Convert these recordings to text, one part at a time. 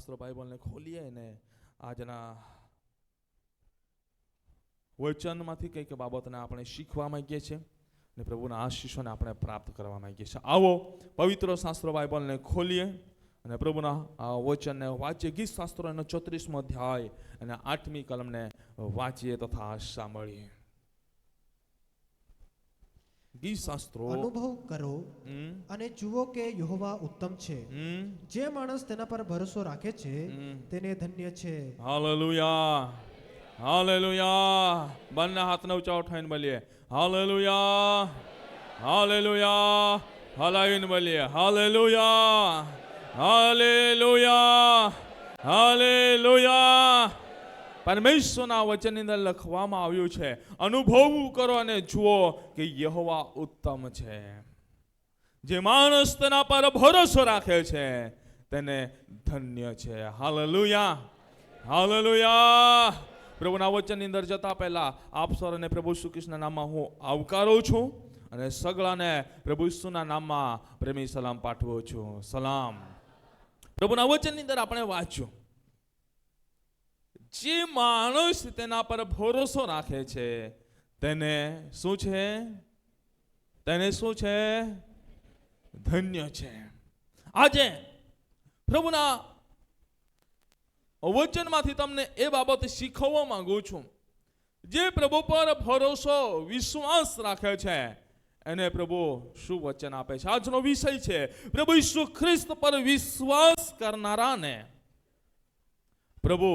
શાસ્ત્રો બાઇબલને ખોલીએ ને આજના વચનમાંથી કંઈક બાબતને આપણે શીખવા માંગીએ છીએ ને પ્રભુના આશીષોને આપણે પ્રાપ્ત કરવા માંગીએ છીએ. આવો પવિત્ર શાસ્ત્રો બાઇબલને ખોલીએ અને પ્રભુના આ વચનને વાંચીએ. ગીત શાસ્ત્રો એનો 34મો અધ્યાય અને 8મી કલમને વાંચીએ તથા સાંભળીએ. ગીત શાસ્ત્રો. અનુભવ કરો અને જુઓ કે યહોવા ઉત્તમ છે. જે માણસ તેના પર ભરોસો રાખે છે તેને ધન્ય છે. Hallelujah, hallelujah. બંને હાથને ઊંચા ઉઠાવીને બોલીએ હાલેલુયા, હાલેલુયા. હલાવીને બોલીએ હાલેલુયા, હાલેલુયા, હાલેલુયા. પરમેશ્વરના વચનની અંદર લખવામાં આવ્યું છે, અનુભવ કરો અને જુઓ કે યહોવા ઉત્તમ છે. જે માણસ તેના પર ભરોસો રાખે છે તેને ધન્ય છે. Hallelujah, hallelujah. પ્રભુના વચનની અંદર જતા પહેલા આપ સૌને પ્રભુ શ્રી કૃષ્ણના નામમાં હું આવકારું છું અને સગળાને પ્રભુ ઈસુના નામમાં પ્રેમી સલામ પાઠવું છું. સલામ. પ્રભુના વચનની અંદર આપણે વાંચ્યું, જે માણસ તેના પર ભરોસો રાખે છે તેને શું છે? તેને શું છે? ધન્ય છે. આજે પ્રભુના વચનમાંથી તમને એ બાબત શીખવવા માંગુ છું, જે પ્રભુ પર ભરોસો વિશ્વાસ રાખે છે એને પ્રભુ શું વચન આપે છે. આજનો વિષય છે પ્રભુ ઈસુ ખ્રિસ્ત પર વિશ્વાસ કરનારાને પ્રભુ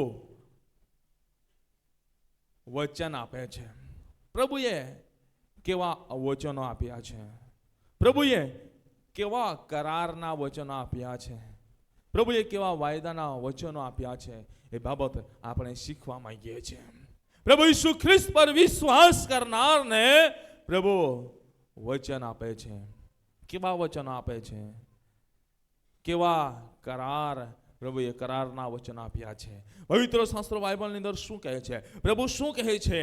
વચન આપે છે. પ્રભુએ કેવા વચનો આપ્યા છે, પ્રભુએ કેવા કરારના વચનો આપ્યા છે, પ્રભુએ કેવા વાયદાના વચનો આપ્યા છે, એ બાબત આપણે શીખવા માંગીએ છીએ. પ્રભુ ઈસુ ખ્રિસ્ત પર વિશ્વાસ કરનારને પ્રભુ વચન આપે છે. કેવા વચનો આપે છે? કેવા કરાર? પ્રભુએ કરારના વચન આપ્યા છે. પવિત્ર શાસ્ત્ર બાઇબલની અંદર શું કહે છે? પ્રભુ શું કહે છે?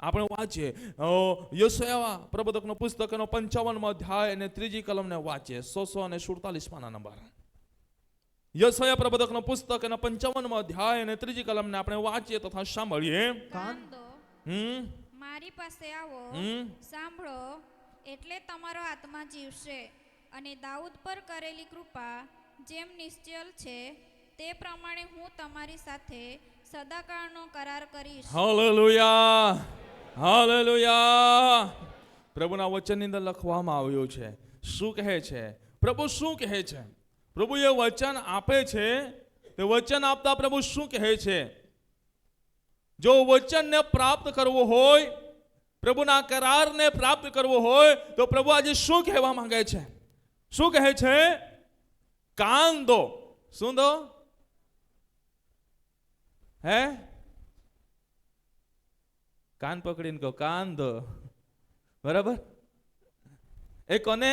આપણે વાંચીએ યશાયા પ્રબોધકનો પુસ્તક એનો 55મો અધ્યાય અને 3જી કલમને વાંચીએ. 147 નંબર. યશાયા પ્રબોધકનો પુસ્તક એનો 55મો અધ્યાય અને 3જી કલમને આપણે વાંચીએ તથા સાંભળીએ. કાંદો, મારી પાસે આવો, સાંભળો, એટલે તમારો આત્મા જીવશે અને દાઉદ પર કરેલી કૃપા જેમ નિશ્ચલ છે તે પ્રમાણે હું તમારી સાથે સદાકાળનો કરાર કરીશ. Hallelujah, hallelujah. પ્રભુના વચનની અંદર લખવામાં આવ્યું છે. શું કહે છે? પ્રભુ શું કહે છે? પ્રભુ એ વચન આપે છે. તે વચન આપતા પ્રભુ શું કહે છે? જો વચનને પ્રાપ્ત કરવું હોય, પ્રભુના કરારને પ્રાપ્ત કરવો હોય તો પ્રભુ આજે શું કહેવા માંગે છે? શું કહે છે? કાન દો. શું દો? હે? કાન પકડીને કહો કાન દો. બરાબર? એ કોને?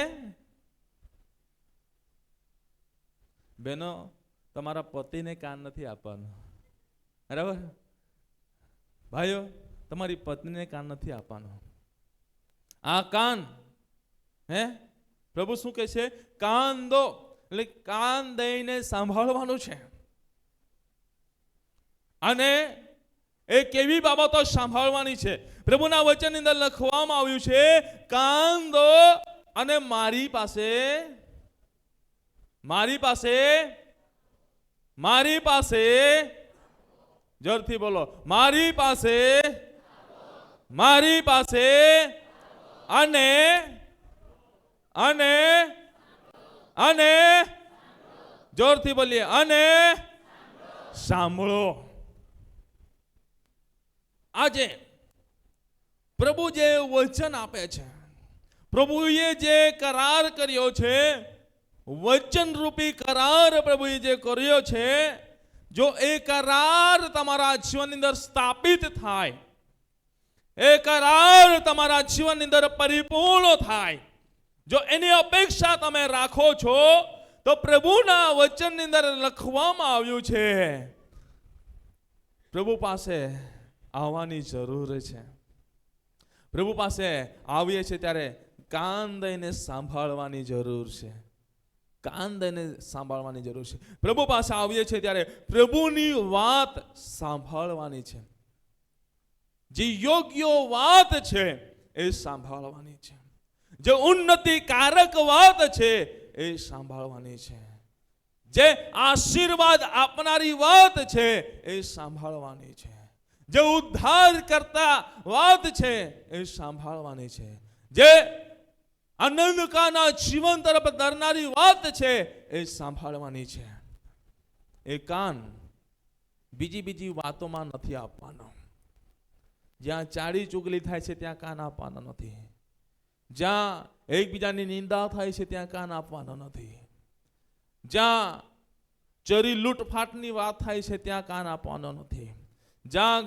બેનો, તમારા પતિને કાન નથી આપવાનું. બરાબર? ભાઈઓ, તમારી પત્નીને કાન નથી આપવાનું. આ કાન, હે? પ્રભુ શું કહે છે? કાન દો. એટલે કાન દઈને સાંભળવાનું છે. અને એ કેવી બાબતો સાંભળવાની છે? પ્રભુના વચનની અંદર લખવામાં આવ્યું છે, કાન દો અને મારી પાસે જોરથી બોલો, મારી પાસે અને જોરથી બોલીએ, અને સાંભળો. આજે પ્રભુ જે વચન આપે છે, પ્રભુએ જે કરાર કર્યો છે, વચન રૂપી કરાર પ્રભુએ જે કર્યો છે, જો એ કરાર તમારા જીવનની અંદર સ્થાપિત થાય, એ કરાર તમારા જીવનની અંદર પરિપૂર્ણ થાય, જો એની અપેક્ષા તમે રાખો છો, તો પ્રભુના વચનની અંદર લખવામાં આવ્યું છે, પ્રભુ પાસે આવવાની જરૂર છે. પ્રભુ પાસે આવીએ છીએ ત્યારે કાન દઈને સાંભળવાની જરૂર છે. કાન દઈને સાંભળવાની જરૂર છે. પ્રભુ પાસે આવીએ છીએ ત્યારે પ્રભુની વાત સાંભળવાની છે. જે યોગ્ય વાત છે એ સાંભળવાની છે. જે ઉન્નતિકારક વાત છે એ સાંભળવાની છે. જે આશીર્વાદ આપનારી વાત છે એ સાંભળવાની છે. જે ઉદ્ધાર કરતા વાત છે એ સાંભળવાની છે. જે આનંદકાના જીવન તરફ દરનારી વાત છે એ સાંભળવાની છે. એ કાન બીજી વાતોમાં નથી આપવાનો. જ્યાં ચાડી ચુગલી થાય છે ત્યાં કાન આપવાનો નથી. જ્યાં એકબીજાની નિંદા થાય છે ત્યાં કાન આપવાનો નથી. જ્યાં ચરી લૂંટફાટની વાત થાય છે ત્યાં કાન આપવાનો નથી. જ્યાં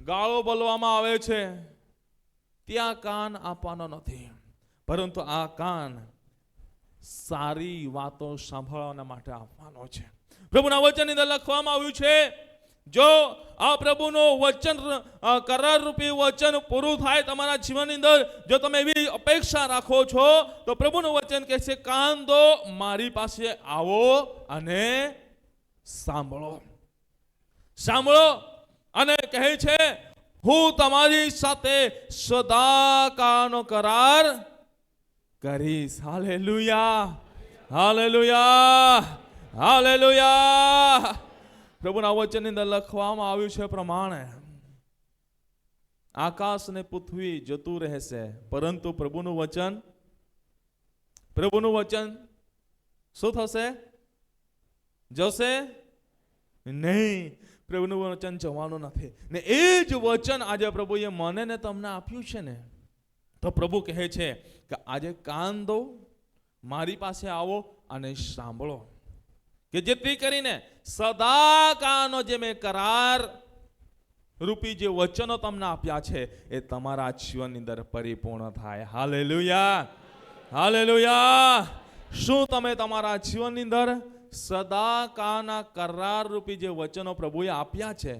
ગાળો બોલવામાં આવે છે ત્યાં કાન આપવાનો નથી. પરંતુ આ કાન સારી વાતો સાંભળવાના માટે આપવાનો છે. પ્રભુના વચનની અંદર લખવામાં આવ્યું છે, જો આ પ્રભુનું વચન કરાર રૂપી વચન પૂરું થાય તમારા જીવનની અંદર, જો તમે એવી અપેક્ષા રાખો છો, તો પ્રભુનું વચન કહે છે, કાન દો, મારી પાસે આવો અને સાંભળો. સાંભળો અને કહે છે, હું તમારી સાથે સદાકાળનો કરાર કરીશ. Hallelujah, hallelujah, hallelujah. પ્રભુના વચનની અંદર લખવામાં આવ્યું છે પ્રમાણે આકાશ ને પૃથ્વી જતું રહેશે, પરંતુ પ્રભુનું વચન શું થશે? જશે નહીં. પ્રભુનું વચન જવાનું નથી. ને એ જ વચન આજે પ્રભુએ મને ને તમને આપ્યું છે ને, તો પ્રભુ કહે છે કે આજે કાન દો, મારી પાસે આવો અને સાંભળો, કે જેથી કરીને સદાકાળનો જે મેં કરાર રૂપી જે વચનો તમને આપ્યા છે એ તમારા જીવનની અંદર પરિપૂર્ણ થાય. Hallelujah, hallelujah. શું તમે તમારા જીવનની અંદર સદાકાળના કરાર રૂપી જે વચનો પ્રભુએ આપ્યા છે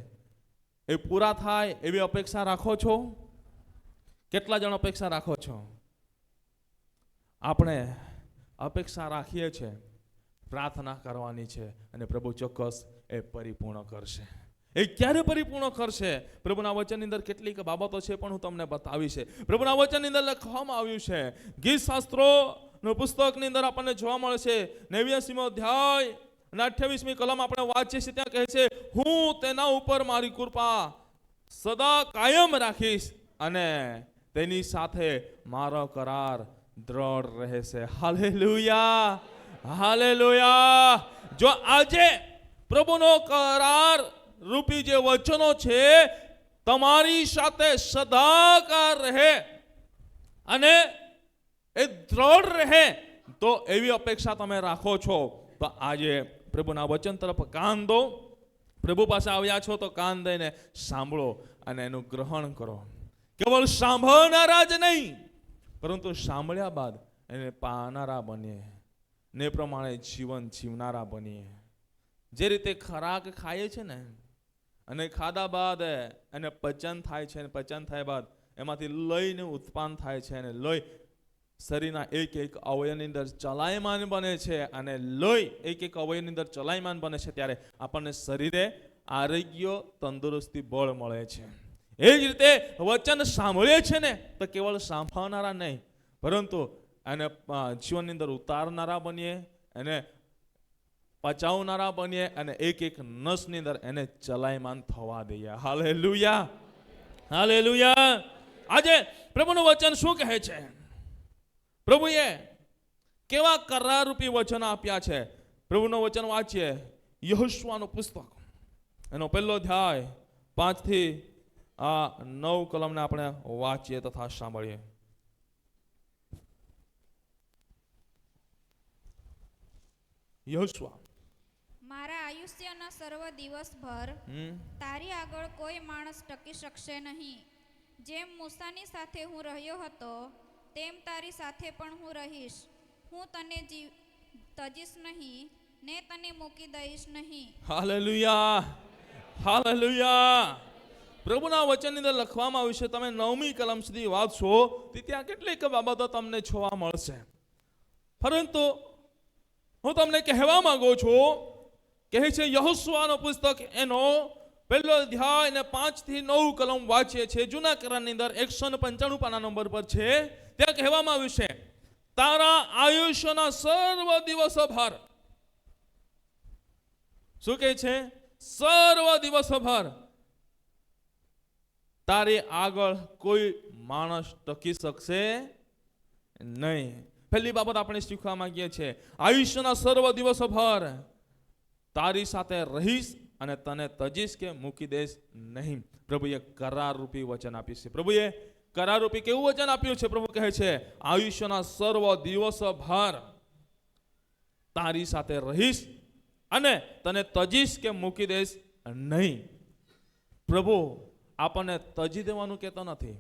એ પૂરા થાય એવી અપેક્ષા રાખો છો? કેટલા જણ અપેક્ષા રાખો છો? આપણે અપેક્ષા રાખીએ છીએ, પ્રાર્થના કરવાની છે અને પ્રભુ ચોક્કસ એ પરિપૂર્ણ કરશે. એ ક્યારે પરિપૂર્ણ કરશે? પ્રભુના વચનની અંદર કેટલીક બાબતો છે પણ હું તમને બતાવી છે. પ્રભુના વચનની અંદર લખવામાં આવ્યું છે, ગીત શાસ્ત્રોનું પુસ્તકની અંદર આપણને જોવા મળે છે 89મો અધ્યાય અને 28મી કલમ આપણે વાંચીએ છીએ. ત્યાં કહે છે, હું તેના ઉપર મારી કૃપા સદા કાયમ રાખીશ અને તેની સાથે મારો કરાર દ્રઢ રહેશે. Hallelujah, hallelujah. જો આજે પ્રભુનો કરાર રૂપી જે વચનો છે તમારી સાથે સદાકાળ રહે અને એ દ્રઢ રહે, તો એવી અપેક્ષા તમે રાખો છો, તો આજે પ્રભુના વચન તરફ કાન દો. પ્રભુ પાસે આવ્યા છો તો કાન દઈને સાંભળો અને એનું ગ્રહણ કરો. કેવળ સાંભળનારા જ નહીં, પરંતુ સાંભળ્યા બાદ એને પાનારા બનીએ, ને પ્રમાણે જીવન જીવનારા બનીએ. જે રીતે ખોરાક ખાઈએ છે ને, અને ખાધા બાદ એને પચન થાય છે, અને પચન થયા બાદ એમાંથી લોહીનું ઉત્પન્ન થાય છે, અને લોહી શરીરના એક એક અવયવની અંદર ચલાયમાન બને છે, અને લોહી એક એક અવયવની અંદર ચલાયમાન બને છે, ત્યારે આપણને શરીરે આરોગ્ય, તંદુરસ્તી, બળ મળે છે. એ જ રીતે વચન સાંભળીએ છે ને, તો કેવળ સાંભળનારા નહીં, પરંતુ એને જીવનની અંદર ઉતારનારા બનીએ, એને પચાવનારા બનીએ, અને એક એક નસની અંદર એને ચલાયમાન થવા દઈએ. Hallelujah, hallelujah. આજે પ્રભુનું વચન શું કહે છે? પ્રભુએ કેવા કરારરૂપી વચન આપ્યા છે? પ્રભુનું વચન વાંચીએ, યહોશુઆનું પુસ્તક એનો 1લો અધ્યાય 5 થી 9 કલમને આપણે વાંચીએ તથા સાંભળીએ. યહોશુઆ, મારા આયુષ્યના સર્વ દિવસભર તારી આગળ કોઈ માણસ ટકી શકશે નહીં. જેમ મૂસાની સાથે હું રહ્યો હતો તેમ તારી સાથે પણ હું રહીશ. હું તને તજીશ નહીં ને તને મૂકી દઈશ નહીં. Hallelujah, hallelujah. પ્રભુના વચનની અંદર લખવામાં આવ્યું છે, તમે 9મી કલમ સુધી વાંચશો તો ત્યાં કેટલીક બાબતો તમને જોવા મળશે. પરંતુ હું તમને કહેવા માંગુ છું, કહે છે યહોશુઆનો પુસ્તક એનો 1 અધ્યાય અને 5 થી 9 કલમ વાંચીએ છે. જૂના કરારની અંદર 195 પાના નંબર પર છે. ત્યાં કહેવામાં આવ્યું છે, તારા આયુષ્યના સર્વ દિવસો ભર. શું કહે છે? સર્વ દિવસો ભર તારી આગળ કોઈ માણસ ટકી શકશે નહીં. પહેલી બાબત આપણે શીખવા માંગીએ છીએ, આયુષ્યના સર્વ દિવસો ભર તારી સાથે રહીશ અને તને તજીશ કે મૂકી દઈશ નહીં. પ્રભુએ કરાર રૂપી વચન આપ્યું છે. પ્રભુએ કરાર રૂપી કેવું વચન આપ્યું છે? પ્રભુ કહે છે, આયુષ્યના સર્વ દિવસો ભર તારી સાથે રહીશ અને તને તજીશ કે મૂકી દઈશ નહીં. પ્રભુ આપણને તજી દેવાનું કહેતો નથી.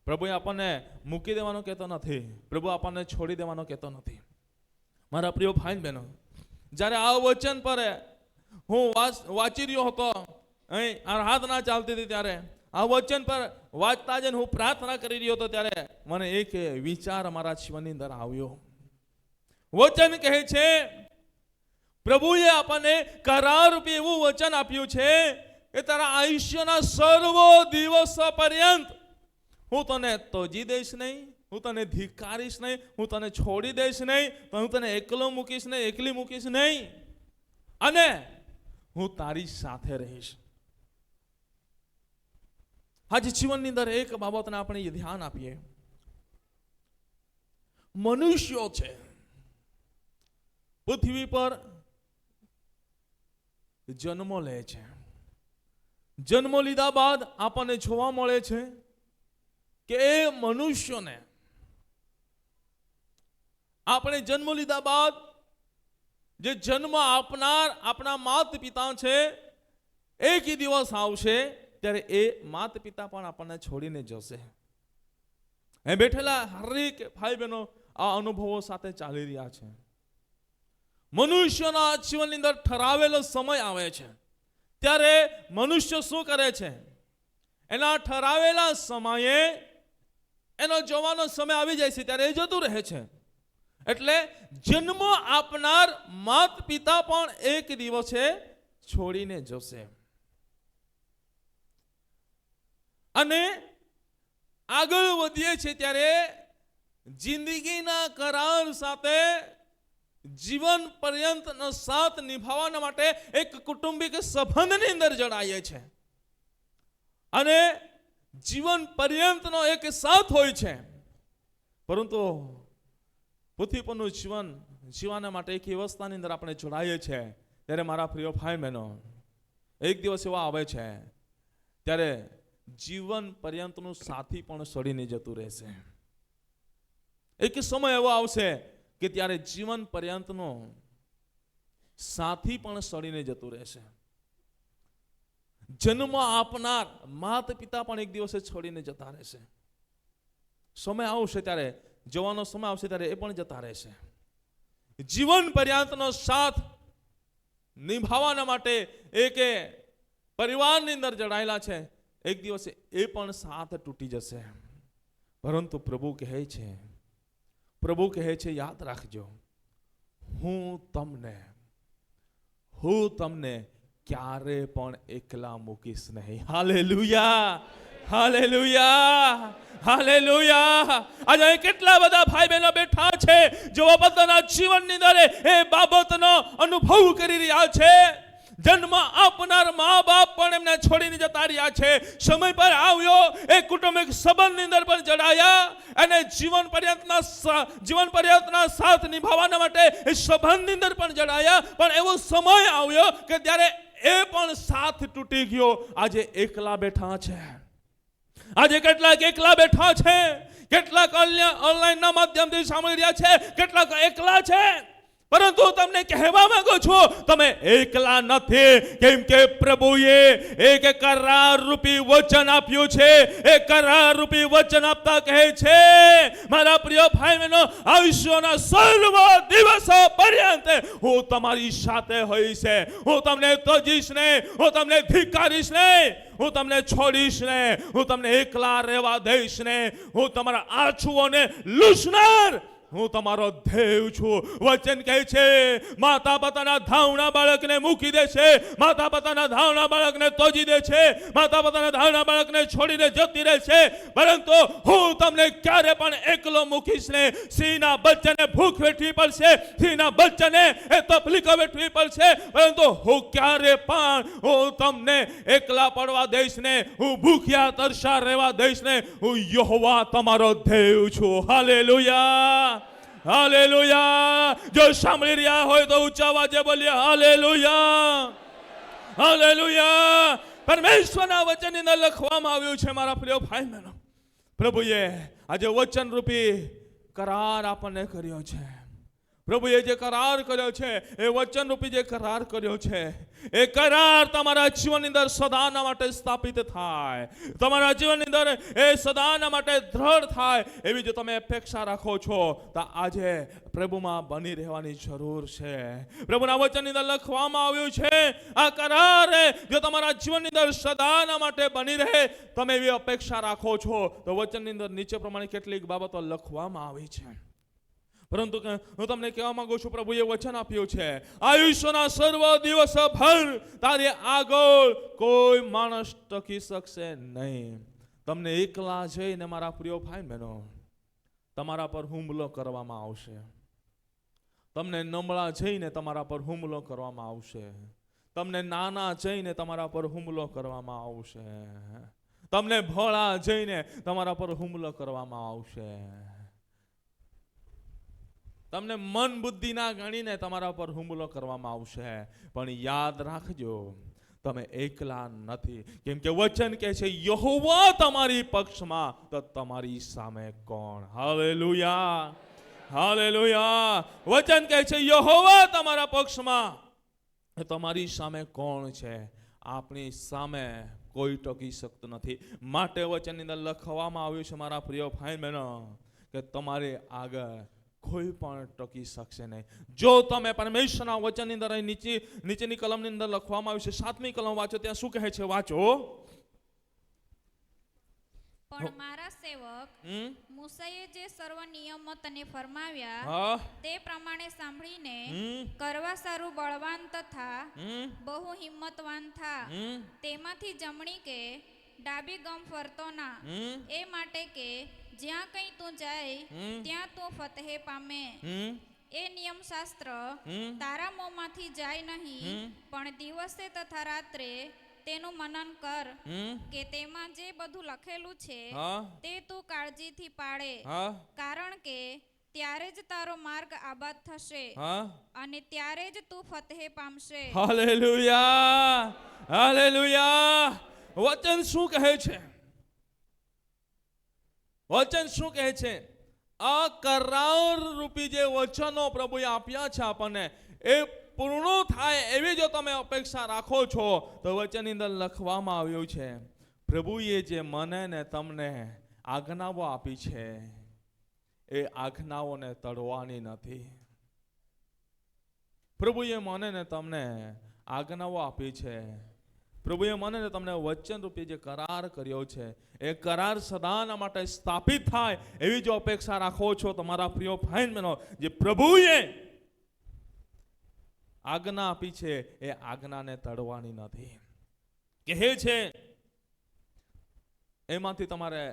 પ્રભુ આપણને મૂકી દેવાનું કહેતો નથી. પ્રભુ આપણને છોડી દેવાનું કહેતો નથી. મારા પ્રિય ભાઈ બહેનો, જ્યારે આ વચન પર હું વાંચી રહ્યો હતો, અહીં આરાધના ચાલતી હતી, ત્યારે આ વચન પર વાંચતા જઈને હું પ્રાર્થના કરી રહ્યો હતો, ત્યારે મને એક વિચાર મારા જીવનની અંદર આવ્યો. વચન કહે છે, પ્રભુએ આપણને કરાર રૂપે એવું વચન આપ્યું છે કે તારા આયુષ્યના સર્વ દિવસો પર્યંત હું તને તજી દઈશ નહીં, હું તને ધિક્કારીશ નહીં, હું તને છોડી દઈશ નહીં, હું તને એકલો મૂકીશ નહીં, એકલી મૂકીશ નહીં, અને હું તારી સાથે રહીશ. આજે જીવનની અંદર એક બાબતને આપણે ધ્યાન આપીએ. મનુષ્યો છે પૃથ્વી પર જન્મ લે છે. જન્મ લીધા બાદ આપણને જોવા મળે છે કે એ મનુષ્યોને આપણે જન્મ લીધા બાદ જે જન્મ આપનાર આપણા માતા પિતા છે, એક દિવસ આવશે ત્યારે એ માતા પિતા પણ આપણને છોડીને જશે. એ બેઠેલા હરેક ભાઈ બહેનો આ અનુભવો સાથે ચાલી રહ્યા છે. મનુષ્યના જીવનની અંદર ઠરાવેલો સમય આવે છે ત્યારે મનુષ્ય શું કરે છે? એના ઠરાવેલા સમયે એનો જવાનો સમય આવી જાય છે ત્યારે એ જતું રહે છે. એટલે જન્મ આપનાર માતા પિતા પણ એક દિવસે છોડીને જશે. અને આગળ વધીએ છે ત્યારે જિંદગીના કરાર સાથે જીવન પર્યંતનો સાથ નિભાવવા માટે એક કુટુંબિક સંબંધની અંદર જડાઈએ છે અને જીવન પર્યંતનો એક સાથ હોય છે. પરંતુ પૃથ્વી પરનું જીવન જીવવા માટે એક અવસ્થાની અંદર આપણે જોડાઈએ છીએ ત્યારે મારા પ્રિય ભાઈ બહેનો, એક દિવસ એવા આવે છે ત્યારે જીવન પર્યંતનું સાથી પણ છોડીને જતું રહેશે. એક સમય એવો આવશે કે ત્યારે જીવન પર્યંતનો સાથી પણ સડીને જતું રહેશે. જન્મ આપનાર માતા પિતા પણ એક દિવસે છોડીને જતા રહેશે. સમય આવશે ત્યારે, જવાનો સમય આવશે ત્યારે એ પણ જતા રહેશે. જીવન પર્યંતનો સાથ નિભાવવાના માટે એક પરિવારની અંદર જડાયેલા છે, એક દિવસે એ પણ સાથ તૂટી જશે. પરંતુ પ્રભુ કહે છે યાદ રાખજો, હું તમને ક્યારે પણ એકલા મૂકીશ નહીં. Hallelujah, hallelujah, hallelujah. આજે કેટલા બધા ભાઈ બહેનો બેઠા છે જેઓ પોતાના જીવનની અંદર એ બાબતનો અનુભવ કરી રહ્યા છે. જન્મ આપનાર મા બાપ પણ એમને છોડીને જતા રહ્યા છે. સમય પર આવ્યો એ કુટુંબિક સંબંધની અંદર પણ જડાયા અને જીવન પર્યંતના સાથ નિભાવવાના માટે એ સંબંધની અંદર પણ જડાયા. પણ એવો સમય આવ્યો કે ત્યારે એ પણ સાથ તૂટી ગયો. આજે એકલા બેઠા છે. આજે કેટલાક એકલા બેઠા છે, કેટલાક ઓનલાઈનના માધ્યમથી સાંભળી રહ્યા છે, કેટલાક એકલા છે. પરંતુ તમને કહેવા માંગુ છું, તમે એકલા નથી, કેમ કે પ્રભુએ એક કરાર રૂપી વચન આપ્યું છે. એ કરાર રૂપી વચન આપતા કહે છે, મારા પ્રિય ભાઈ બહેનો, આયુષ્યના સર્વ દિવસો પર્યંત હું તમારી સાથે હોઈશ. હું તમને તજીશ નહીં, હું તમને ધિક્કારીશ નહીં, હું તમને છોડીશ નહીં, હું તમને એકલા રહેવા દઈશ નહીં. હું તમારા આંસુઓને લૂછનાર હું તમારો દેવ છું. વચન કહે છે માતા પોતાના ધાવણા બાળકને મૂકી દે છે, માતા પોતાના ધાવણા બાળકને તોજી દે છે, માતા પોતાના ધાવણા બાળકને છોડીને જતી રહે છે, પરંતુ હું તમને ક્યારે પણ એકલો મૂકીશ ને. સિંહના બચ્ચાને ભૂખ વેઠવી પડશે, સિંહના બચ્ચાને એ તકલીફો વેઠવી પડશે, પરંતુ હું ક્યારે પણ હું તમને એકલા પડવા દઈશ ને, હું ભૂખ્યા તરસા રહેવા દઈશ ને. હું યહોવા તમારો દેવ છું. Hallelujah, hallelujah. જો સાંભળી રહ્યા હોય તો ઊંચા અવાજે બોલીએ હાલેલુયા, હાલેલુયા. પરમેશ્વરના વચનની અંદર લખવામાં આવ્યું છે મારા પ્રિય ભાઈ બહેનો, પ્રભુએ આજે વચન રૂપી કરાર આપણને કર્યો છે. પ્રભુએ જે કરાર કર્યો છે, એ વચન રૂપી જે કરાર કર્યો છે, એ કરાર તમારા જીવનની અંદર સદાના માટે સ્થાપિત થાય, તમારા જીવનની અંદર એ સદાના માટે દ્રઢ થાય, એવી જો તમે અપેક્ષા રાખો છો તો આજે પ્રભુમાં બની રહેવાની જરૂર છે. પ્રભુના વચનની અંદર લખવામાં આવ્યું છે આ કરાર જો તમારા જીવનની અંદર સદાના માટે બની રહે, તમે એવી અપેક્ષા રાખો છો તો વચનની અંદર નીચે પ્રમાણે કેટલીક બાબતો લખવામાં આવી છે. પરંતુ હું તમને કહેવા માંગુ છું, પ્રભુએ વચન આપ્યું છે આયુષ્યના સર્વ દિવસ ભર તારી આગળ કોઈ માણસ ટકી શકશે નહીં. તમને એકલા જઈને મારા પ્રિય ભાઈ બહેનો તમારા પર હુમલો કરવામાં આવશે, તમને નબળા જઈને તમારા પર હુમલો કરવામાં આવશે, તમને નાના જઈને તમારા પર હુમલો કરવામાં આવશે, તમને ભોળા જઈને તમારા પર હુમલો કરવામાં આવશે, તમને મન બુદ્ધિ ના ગણીને તમારા પર હુમલો કરવામાં આવશે. પણ યાદ રાખજો તમે એકલા નથી, કેમ કે વચન કહે છે યહોવા તમારી પક્ષમાં તો તમારી સામે કોણ. Hallelujah, hallelujah. વચન કહે છે યહોવા તમારા પક્ષમાં તમારી સામે કોણ છે. આપણી સામે કોઈ ટકી શકતું નથી. માટે વચનની અંદર લખવામાં આવ્યું છે મારા પ્રિય ભાઈ બહેનો કે તમારે આગળ કોઈ પણ ટકી શકશે નહીં. જો તમે પરમેશ્વરના વચનની અંદર નીચેની કલમની અંદર લખવામાં આવ્યું છે, 7મી કલમ વાંચો, ત્યાં શું કહે છે? વાંચો. પણ મારા સેવક મૂસાએ જે સર્વ નિયમો તને ફરમાવ્યા તે પ્રમાણે સાંભળીને કરવા સારું બળવાન તથા બહુ હિંમતવાન થા, તેમાંથી જમણી કે ડાબી ગમ ફરતો ના, એ માટે કે જ્યાં કઈ તું જાય ત્યાં તું ફતહે પામે. એ નિયમ શાસ્ત્ર તારા મોંમાંથી જાય નહીં, પણ દિવસે તથા રાત્રે તેનું મનન કર, કે તેમાં જે બધું લખેલું છે તે તું કાળજીથી પાળે, કારણ કે ત્યારે જ તારો માર્ગ આબાદ થશે અને ત્યારે જ તું ફતહે પામશે. Hallelujah, hallelujah. વચન શું કહે છે? વચન શું કહે છે? આ કરાર રૂપી જે વચનો પ્રભુએ આપ્યા છે આપણને, એ પૂર્ણ થાય એવી જો તમે અપેક્ષા રાખો છો તો વચનની અંદર લખવામાં આવ્યું છે પ્રભુએ જે મને ને તમને આજ્ઞાઓ આપી છે એ આજ્ઞાઓને તોડવાની નથી. પ્રભુએ મને ને તમને આજ્ઞાઓ આપી છે, પ્રભુએ મને ને તમને વચન રૂપી જે કરાર કર્યો છે એ કરાર સદાના માટે સ્થાપિત થાય એવી જો અપેક્ષા રાખો છો તમારા પ્રિય ભાઈ બહેનો, જે પ્રભુએ આજ્ઞા આપી છે એ આજ્ઞાને તોડવાની નથી. કહે છે એમાંથી તમારે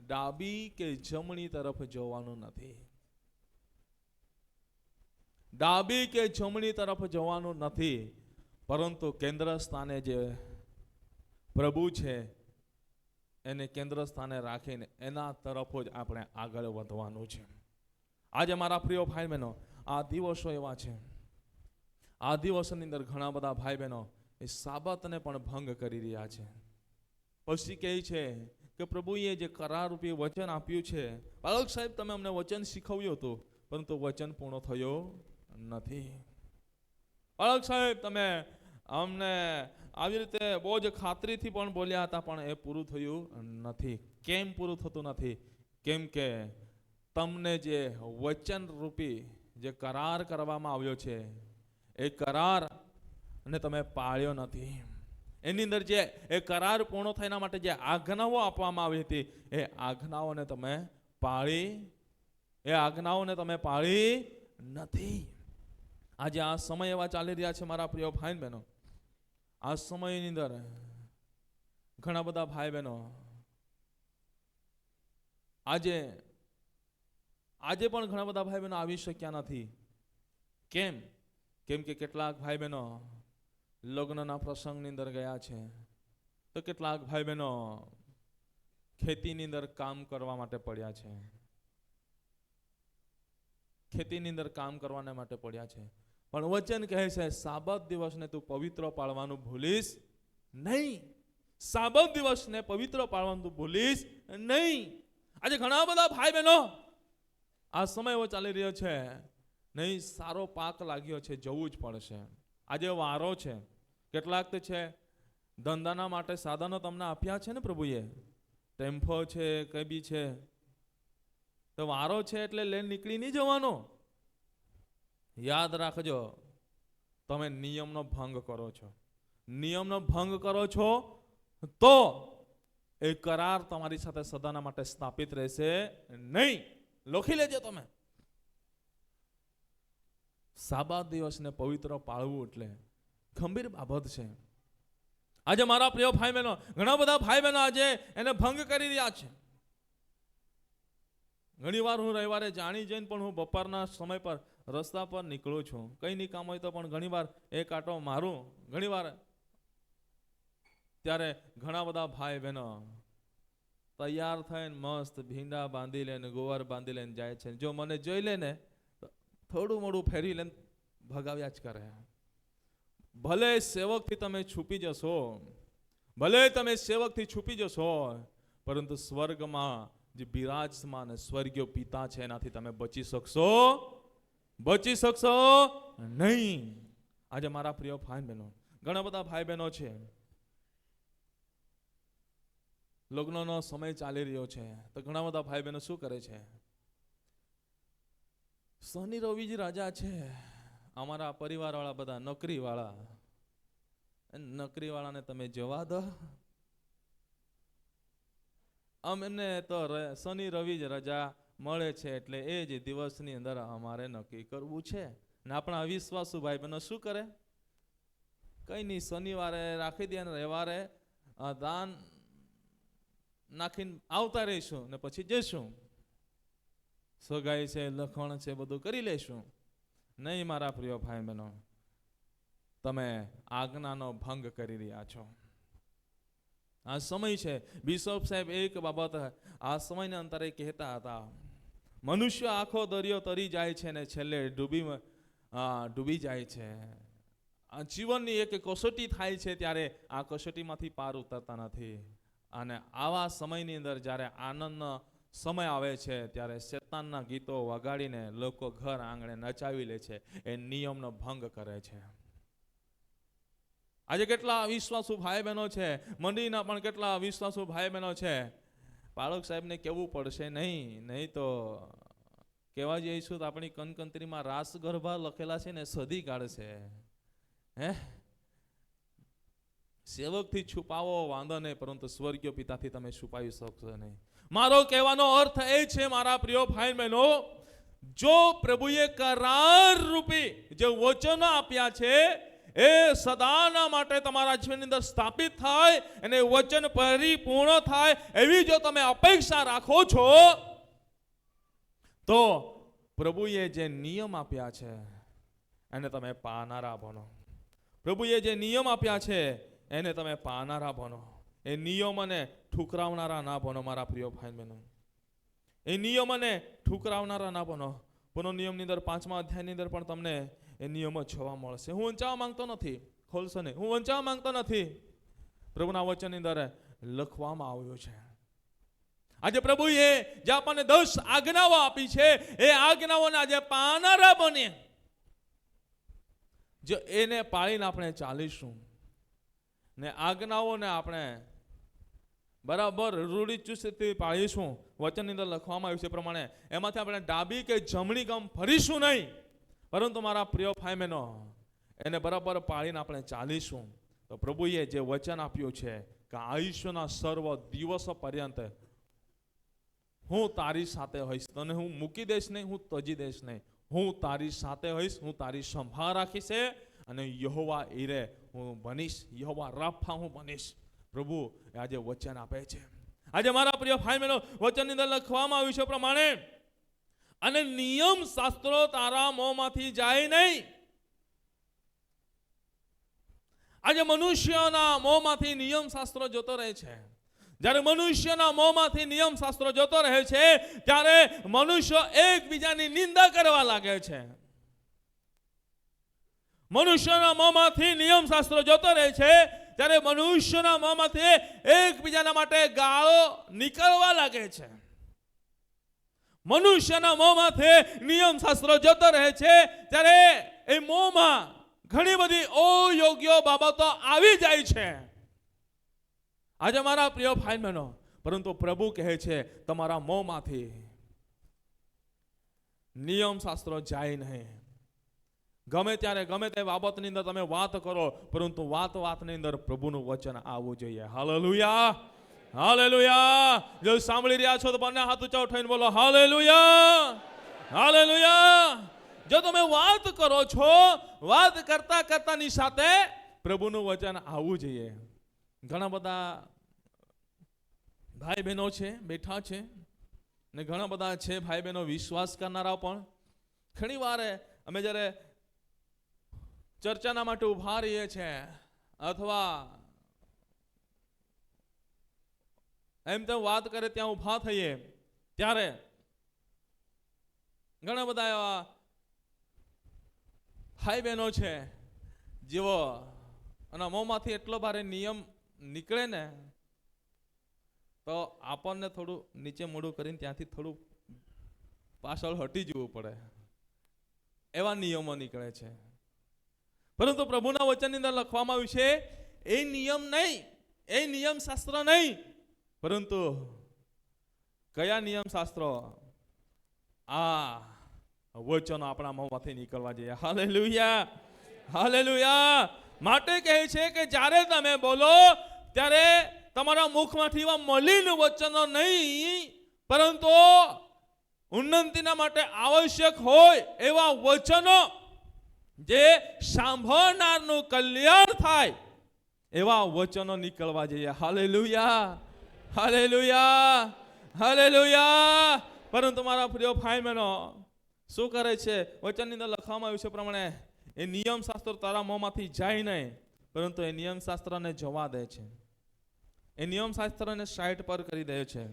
ડાબી કે જમણી તરફ જવાનું નથી, ડાબી કે જમણી તરફ જવાનું નથી, પરંતુ કેન્દ્ર સ્થાને જે પ્રભુ છે એને કેન્દ્ર સ્થાને રાખીને એના તરફ જ આપણે આગળ વધવાનું છે. આજે મારા પ્રિય ભાઈ બહેનો, આ દિવસો એવા છે, આ દિવસોની અંદર ઘણા બધા ભાઈ બહેનો એ સાબતને પણ ભંગ કરી રહ્યા છે. પછી કહે છે કે પ્રભુએ જે કરાર રૂપી વચન આપ્યું છે, બાળક સાહેબ તમે અમને વચન શીખવ્યું હતું પરંતુ વચન પૂર્ણ થયો નથી. બાળક સાહેબ તમે અમને આવી રીતે બહુ જ ખાતરીથી પણ બોલ્યા હતા પણ એ પૂરું થયું નથી. કેમ પૂરું થતું નથી? કેમ કે તમને જે વચન રૂપી જે કરાર કરવામાં આવ્યો છે એ કરાર ને તમે પાળ્યો નથી. એની અંદર જે એ કરાર પૂર્ણ થાય એના માટે જે આજ્ઞાઓ આપવામાં આવી હતી એ આજ્ઞાઓને તમે પાળી એ આજ્ઞાઓને તમે પાળી નથી. આજે આ સમય એવા ચાલી રહ્યા છે મારા પ્રિય ભાઈ બહેનો. આ સમયની અંદર ઘણા બધા ભાઈ બહેનો આજે પણ ઘણા બધા ભાઈ બહેનો આવી શક્યા નથી. કેમ? કેમ કે કેટલાક ભાઈ બહેનો લગ્નના પ્રસંગની અંદર ગયા છે, તો કેટલાક ભાઈ બહેનો ખેતીની અંદર કામ કરવા માટે પડ્યા છે. ખેતીની અંદર કામ કરવાને માટે પડ્યા છે. પણ વચન કહે છે સાબત દિવસને તું પવિત્ર પાળવાનું ભૂલીશ નહીં. સાબત દિવસને પવિત્ર પાળવાનું તું ભૂલીશ નહીં. આજે ઘણા બધા ભાઈ બહેનો આ સમય એવો ચાલી રહ્યો છે, નહીં સારો પાક લાગ્યો છે, જવું જ પડશે. આજે વારો છે. કેટલાક તો છે ધંધાના માટે સાધનો તમને આપ્યા છે ને પ્રભુએ, ટેમ્પો છે, કઈ બી છે, તો વારો છે એટલે લઈને નીકળી નહીં જવાનો. યાદ રાખજો, તમે નિયમનો ભંગ કરો છો. નિયમનો ભંગ કરો છો તો એ કરાર તમારી સાથે સદાના માટે સ્થાપિત રહેશે નહીં. લખી લેજો તમે. સાબત દિવસને પવિત્ર પાળવું એટલે ગંભીર બાબત છે. આજે મારા પ્રિય ભાઈ બહેનો, ઘણા બધા ભાઈ બહેનો આજે એને ભંગ કરી રહ્યા છે. ઘણી વાર હું રવિવારે જાણી જઈને પણ હું બપોરના સમય પર રસ્તા પર નીકળું છું. કઈ નહીં કામ હોય તો પણ ઘણી વાર એક આટો મારું. ઘણી વાર ત્યારે ઘણા બધા ભાઈ બહેનો તૈયાર થઈને મસ્ત ભીંડા બાંધી લઈને, ગોવાર બાંધી લઈને જાય છે. જો મને જોઈ લે ને થોડું મોડું ફેરી લઈને ભગાવ્યા જ કરે. ભલે સેવકથી તમે છૂપી જશો, ભલે તમે સેવકથી છૂપી જશો, પરંતુ સ્વર્ગમાં જે બિરાજમાન સ્વર્ગીય પિતા છે એનાથી તમે બચી શકશો નહીં. આજે મારા પ્રિય ભાઈ બહેનો, ઘણા બધા ભાઈ બહેનો છે લગ્નનો સમય ચાલી રહ્યો છે, તો ઘણા બધા ભાઈ બહેનો શું કરે છે? શનિ રવિ જ રાજા છે. અમારા પરિવાર વાળા બધા નોકરી વાળાને તમે જવા દો. અમને તો શનિ રવિ જ રજા મળે છે એટલે એ જ દિવસની અંદર અમારે નક્કી કરવું છે. ને આપણા અવિશ્વાસુ ભાઈ બહેનો શું કરે? કઈ નહીં, શનિવારે રાખી દે અને રવિવારે દાન નાખીને આવતા રહીશું ને પછી જઈશું. સગાઈ છે, લખણ છે, બધું કરી લેશું. નહીં મારા પ્રિય ભાઈ બહેનો, તમે આજ્ઞાનો ભંગ કરી રહ્યા છો. આ સમય છે. બિશપ સાહેબ એક બાબત આ સમયના અંતરે કહેતા હતા, મનુષ્ય આખો દરિયો તરી જાય છે ને છેલ્લે ડૂબી જાય છે. આ જીવનની એક કસોટી થાય છે ત્યારે આ કસોટીમાંથી પાર ઉતરતા નથી. અને આવા સમયની અંદર જ્યારે આનંદનો સમય આવે છે ત્યારે શેતાનના ગીતો વગાડીને લોકો ઘર આંગણે નચાવી લે છે. એ નિયમનો ભંગ કરે છે. આજે કેટલા અવિશ્વાસુ ભાઈ બહેનો છે, મંડીના પણ કેટલા અવિશ્વાસુ ભાઈ બહેનો છે. પાળક સાહેબને કહેવું પડશે નહીં તો કહેવા જઈશું તો આપણી કનકંત્રીમાં રાસ ગરબા લખેલા છે ને સદી કાઢશે. સેવકથી છુપાવો વાંધો નહીં, પરંતુ સ્વર્ગીય પિતાથી તમે છુપાવી શકશો નહીં. મારો કહેવાનો અર્થ એ છે મારા પ્રિય ભાઈ બહેનો, જો પ્રભુએ કરાર રૂપી જે વચનો આપ્યા છે એ સદાના માટે તમારા જીવનની અંદર સ્થાપિત થાય અને વચન પરિપૂર્ણ થાય એવી જો તમે અપેક્ષા રાખો છો તો પ્રભુએ જે નિયમ આપ્યા છે એને તમે પાળનારા બનો. પ્રભુએ જે નિયમ આપ્યા છે એને તમે પાળનારા બનો. એ નિયમને ઠુકરાવનારા ના બનો મારા પ્રિય ભાઈ બહેનો. એ નિયમને ઠુકરાવનારા ના બનો. પુનઃ નિયમની અંદર 5મા અધ્યાયની અંદર પણ તમને એ નિયમો જોવા મળશે. હું વંચાવા માંગતો નથી, ખોલશો નહીં, હું વંચાવા માંગતો નથી. પ્રભુના વચનની અંદર લખવામાં આવ્યું છે. આજે પ્રભુએ જે આપણને 10 આજ્ઞાઓ આપી છે એ આજ્ઞાઓને આજે પાળનારા બને. જો એને પાળીને આપણે ચાલીશું ને આજ્ઞાઓને આપણે બરાબર રૂઢિચુસ્તથી પાળીશું, વચનની અંદર લખવામાં આવ્યું છે પ્રમાણે એમાંથી આપણે ડાબી કે જમણી ગમ ફરીશું નહીં, પરંતુ મારા પ્રિય ભાઈ બહેનો એને બરાબર પાળીને આપણે ચાલીશું તો પ્રભુએ જે વચન આપ્યું છે કે આયુષ્યના સર્વ દિવસો પર્યંત હું તારી સાથે હોઈશ, તને હું મૂકી દઈશ નહીં, હું તજી દઈશ નહીં, હું તારી સાથે હોઈશ, હું તારી સંભાળ રાખીશ અને યહોવા ઈરે હું બનીશ, યહોવા રાફા હું બનીશ. પ્રભુ આજે વચન આપે છે. આજે મારા પ્રિય ભાઈ બહેનો, વચનની અંદર લખવામાં આવ્યું છે પ્રમાણે, અને નિયમ શાસ્ત્રો તારા મોંમાંથી જાય નહીં. આજે મનુષ્યના મોંમાંથી નિયમ શાસ્ત્રો જતો રહે છે. જ્યારે મનુષ્યના મોંમાંથી નિયમ શાસ્ત્રો જતો રહે છે ત્યારે મનુષ્ય એકબીજાની નિંદા કરવા લાગે છે. મનુષ્યના મોંમાંથી નિયમ શાસ્ત્રો જતો રહે છે ત્યારે મનુષ્યના મોંમાંથી એકબીજાના માટે ગાળો નીકળવા લાગે છે. મનુષ્યના મોંમાંથી નિયમ શાસ્ત્રો જતો રહે છે ત્યારે એ મોંમાં ઘણી બધી અયોગ્ય બાબતો આવી જાય છે. આજે મારા પ્રિય ભાઈ બહેનો, પરંતુ પ્રભુ કહે છે તમારા મોંમાંથી નિયમ શાસ્ત્રો જાય નહીં. ગમે ત્યારે ગમે તે બાબતની અંદર તમે વાત કરો, પરંતુ વાતની અંદર પ્રભુનું વચન આવવું જોઈએ. Hallelujah, hallelujah. જો સાંભળી રહ્યા છો તો બંને હાથ ઊંચા ઉઠાવીને બોલો હાલેલુયા, હાલેલુયા. જો તમે વાત કરો છો, વાત કરતા કરતાની સાથે પ્રભુનું વચન આવવું જોઈએ. ઘણા બધા ભાઈ બહેનો છે બેઠા છે, ને ઘણા બધા છે ભાઈ બહેનો વિશ્વાસ કરનારા પણ. ઘણી વાર અમે જ્યારે ચર્ચાના માટે ઉભા રહીએ છીએ અથવા એમ તેમ વાત કરે ત્યાં ઉભા થઈએ ત્યારે ઘણા બધા એવા ભાઈ બહેનો છે જેવો અને મોંમાંથી એટલો ભારે નિયમ નીકળે ને તો આપણને થોડું નીચે મોઢું કરીને ત્યાંથી થોડું પાછળ હટી જવું પડે, એવા નિયમો નીકળે છે. પરંતુ પ્રભુના વચનની અંદર લખવામાં આવ્યું છે એ નિયમ નહીં, એ નિયમ શાસ્ત્ર નહીં, પરંતુ કયા નિયમ શાસ્ત્રો? આ વચનો આપણા મોંમાંથી નીકળવા જોઈએ. Hallelujah, hallelujah. માટે કહે છે કે જ્યારે તમે બોલો ત્યારે તમારા મુખમાંથી એવા મલિન વચનો નહીં, પરંતુ ઉન્નતિના માટે આવશ્યક હોય એવા વચનો, જે સાંભળનારનું કલ્યાણ થાય એવા વચનો નીકળવા જોઈએ. Hallelujah, hallelujah, hallelujah. પરંતુ મારા પ્રિય ભાઈ બહેનો શું કરે છે? વચનની અંદર લખવામાં આવ્યું છે પ્રમાણે એ નિયમ શાસ્ત્ર તારા મોંમાંથી જાય નહીં, પરંતુ એ નિયમ શાસ્ત્રને જવા દે છે. એ નિયમ શાસ્ત્રને સાઈડ પર કરી દે છે.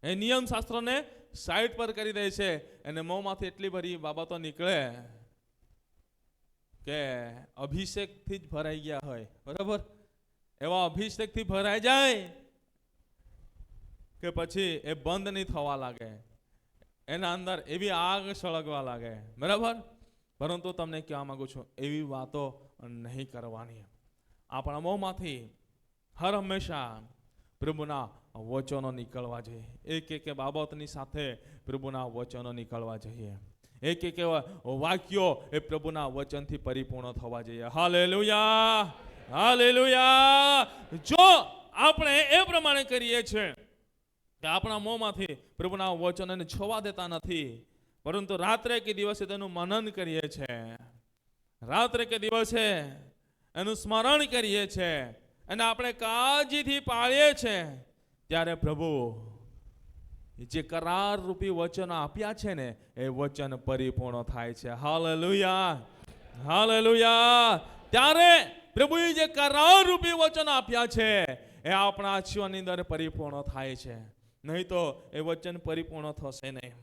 એ નિયમ શાસ્ત્રને સાઈડ પર કરી દે છે. એને મોંમાંથી એટલી બધી બાબતો નીકળે કે અભિષેકથી જ ભરાઈ ગયા હોય, બરાબર? એવા અભિષેકથી ભરાઈ જાય કે પછી એ બંધ નહીં થવા લાગે, એના અંદર એવી આગ સળગવા લાગે, બરાબર? પરંતુ તમને કહેવા માંગુ છું, એવી વાતો નહીં કરવાની. આપણા મોંમાંથી હર હંમેશા પ્રભુના વચનો નીકળવા જોઈએ. એક બાબતની સાથે પ્રભુના વચનો નીકળવા જોઈએ. એક વાક્યો એ પ્રભુના વચનથી પરિપૂર્ણ થવા જોઈએ. Hallelujah, hallelujah. જો આપણે એ પ્રમાણે કરીએ છીએ કે આપણા મોંમાંથી પ્રભુના વચનને છવા દેતા નથી, પરંતુ રાત્રે કે દિવસે તેનું મનન કરીએ છીએ, રાત્રે કે દિવસે એનું સ્મરણ કરીએ છીએ અને આપણે કાળજીથી પાળીએ છીએ, ત્યારે પ્રભુ જે કરાર રૂપી વચનો આપ્યા છે ને એ વચન પરિપૂર્ણ થાય છે. Hallelujah, hallelujah. ત્યારે પ્રભુએ જે કરાર રૂપી વચનો આપ્યા છે એ આપણા જીવનની અંદર પરિપૂર્ણ થાય છે, નહીં તો એ વચન પરિપૂર્ણ થશે નહીં.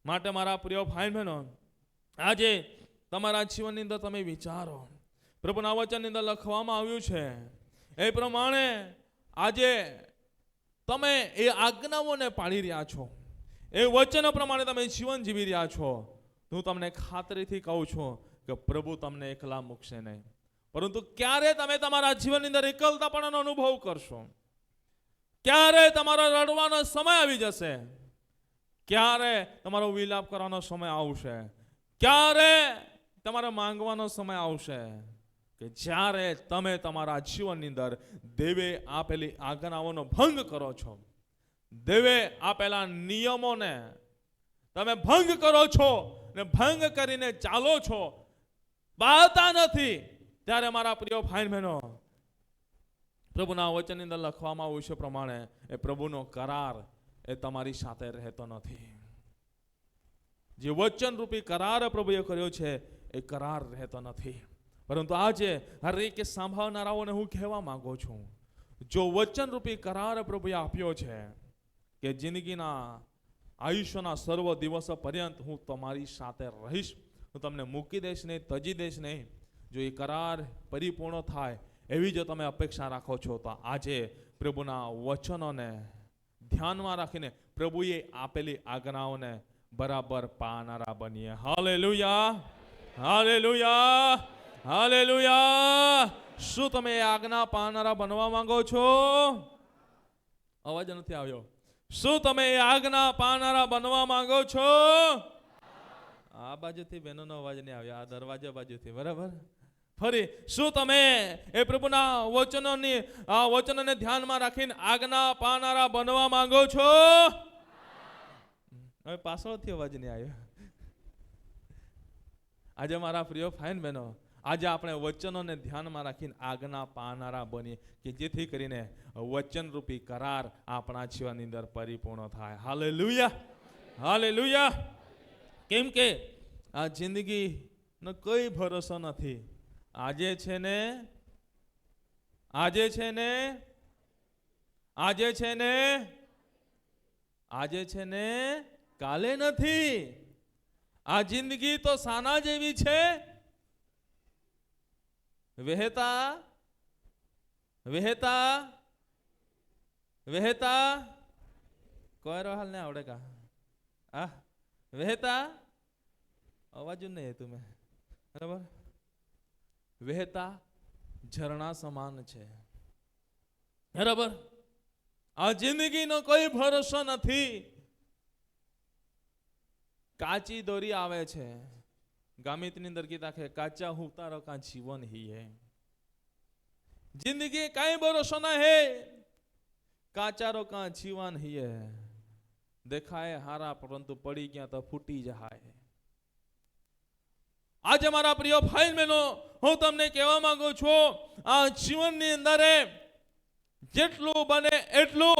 માટે મારા પ્રિય ભાઈ બહેનો, આજે તમારા જીવનની અંદર તમે વિચારો, પ્રભુના વચનની અંદર લખવામાં આવ્યું છે એ પ્રમાણે આજે તમે એ આજ્ઞાઓને પાળી રહ્યા છો, એ વચન પ્રમાણે તમે જીવન જીવી રહ્યા છો. હું તમને ખાતરીથી કહું છું કે પ્રભુ તમને એકલા મૂકશે નહીં. પરંતુ ક્યારે તમે તમારા જીવનની અંદર એકલતાપણાનો અનુભવ કરશો, ક્યારે તમારો રડવાનો સમય આવી જશે, ક્યારે તમારો વિલાપ કરવાનો સમય આવશે, ક્યારે તમારે માંગવાનો સમય આવશે કે જ્યારે તમે તમારા જીવનની અંદર દેવે આપેલી આજ્ઞાઓનો ભંગ કરો છો, દેવે આપેલા નિયમોને તમે ભંગ કરો છો ને ભંગ કરીને ચાલો છો, પાળતા નથી, ત્યારે મારા પ્રિય ભાઈ બહેનો, પ્રભુના વચનની અંદર લખવામાં આવ્યું છે પ્રમાણે એ પ્રભુનો કરાર એ તમારી સાથે રહેતો નથી. જે વચન રૂપી કરાર પ્રભુએ કર્યો છે એ કરાર રહેતો નથી. પરંતુ આજે હરેક સાંભળનારાઓને હું કહેવા માંગુ છું, જો વચન રૂપી કરાર પ્રભુએ આપ્યો છે કે જિંદગીના આયુષ્યના સર્વ દિવસો પર્યંત હું તમારી સાથે રહીશ, હું તમને મૂકી દઈશ નહીં, તજી દઈશ નહીં, જો એ કરાર પરિપૂર્ણ થાય એવી જો તમે અપેક્ષા રાખો છો, તો આજે પ્રભુના વચનોને ધ્યાનમાં રાખીને પ્રભુએ આપેલી આજ્ઞાઓને બરાબર પાળનારા બનીએ. Hallelujah, hallelujah, hallelujah. શું તમે એ આજ્ઞા પાળનારા બનવા માંગો છો? અવાજ નથી આવ્યો. શું તમે એ આજ્ઞા પાળનારા બનવા માંગો છો? આ બાજુથી બહેનોનો અવાજ નહીં આવ્યો, આ દરવાજા બાજુથી. બરાબર. ફરી, શું તમે એ પ્રભુના વચનોને ધ્યાનમાં રાખીને આજ્ઞા પાળનારા બનવા માંગો છો? હવે પાછળથી અવાજ નહીં આવ્યો. આજે મારા પ્રિય ફાઈન બહેનો, આજે આપણે વચનોને ધ્યાનમાં રાખીને આજ્ઞા પાળનારા બનીએ કે જેથી કરીને વચનરૂપી કરાર આપણા જીવનની અંદર પરિપૂર્ણ થાય. Hallelujah, hallelujah. કેમ કે આ જિંદગીનો કોઈ ભરોસો નથી. આજે છે ને, આજે છે ને, આજે છે ને, આજે છે ને, કાલે નથી. આ જિંદગી તો સાના જેવી છે, વહેતા વહેતા વહેતા, કોઈ હાલ ને આવડે કા? આ વહેતા અવાજ નહીં તમે, બરાબર? વહેતા ઝરણા સમાન છે. બરાબર. આ જિંદગીનો કોઈ ભરોસો નથી. કાચી દોરી આવે છે. ગામિતની અંદર કીધા કે કાચા ઉતારો કા જીવન ही है. जिंदगी कहीं भरोसा ना है, काचारो का जीवन ही है. देखाए हारा परंतु पड़ी गया तो फूटी जाए. आज हमारा प्रिय भाई बहनो, હું તમને કહેવા માંગુ છું, આ જીવનની અંદર જેટલું બને એટલું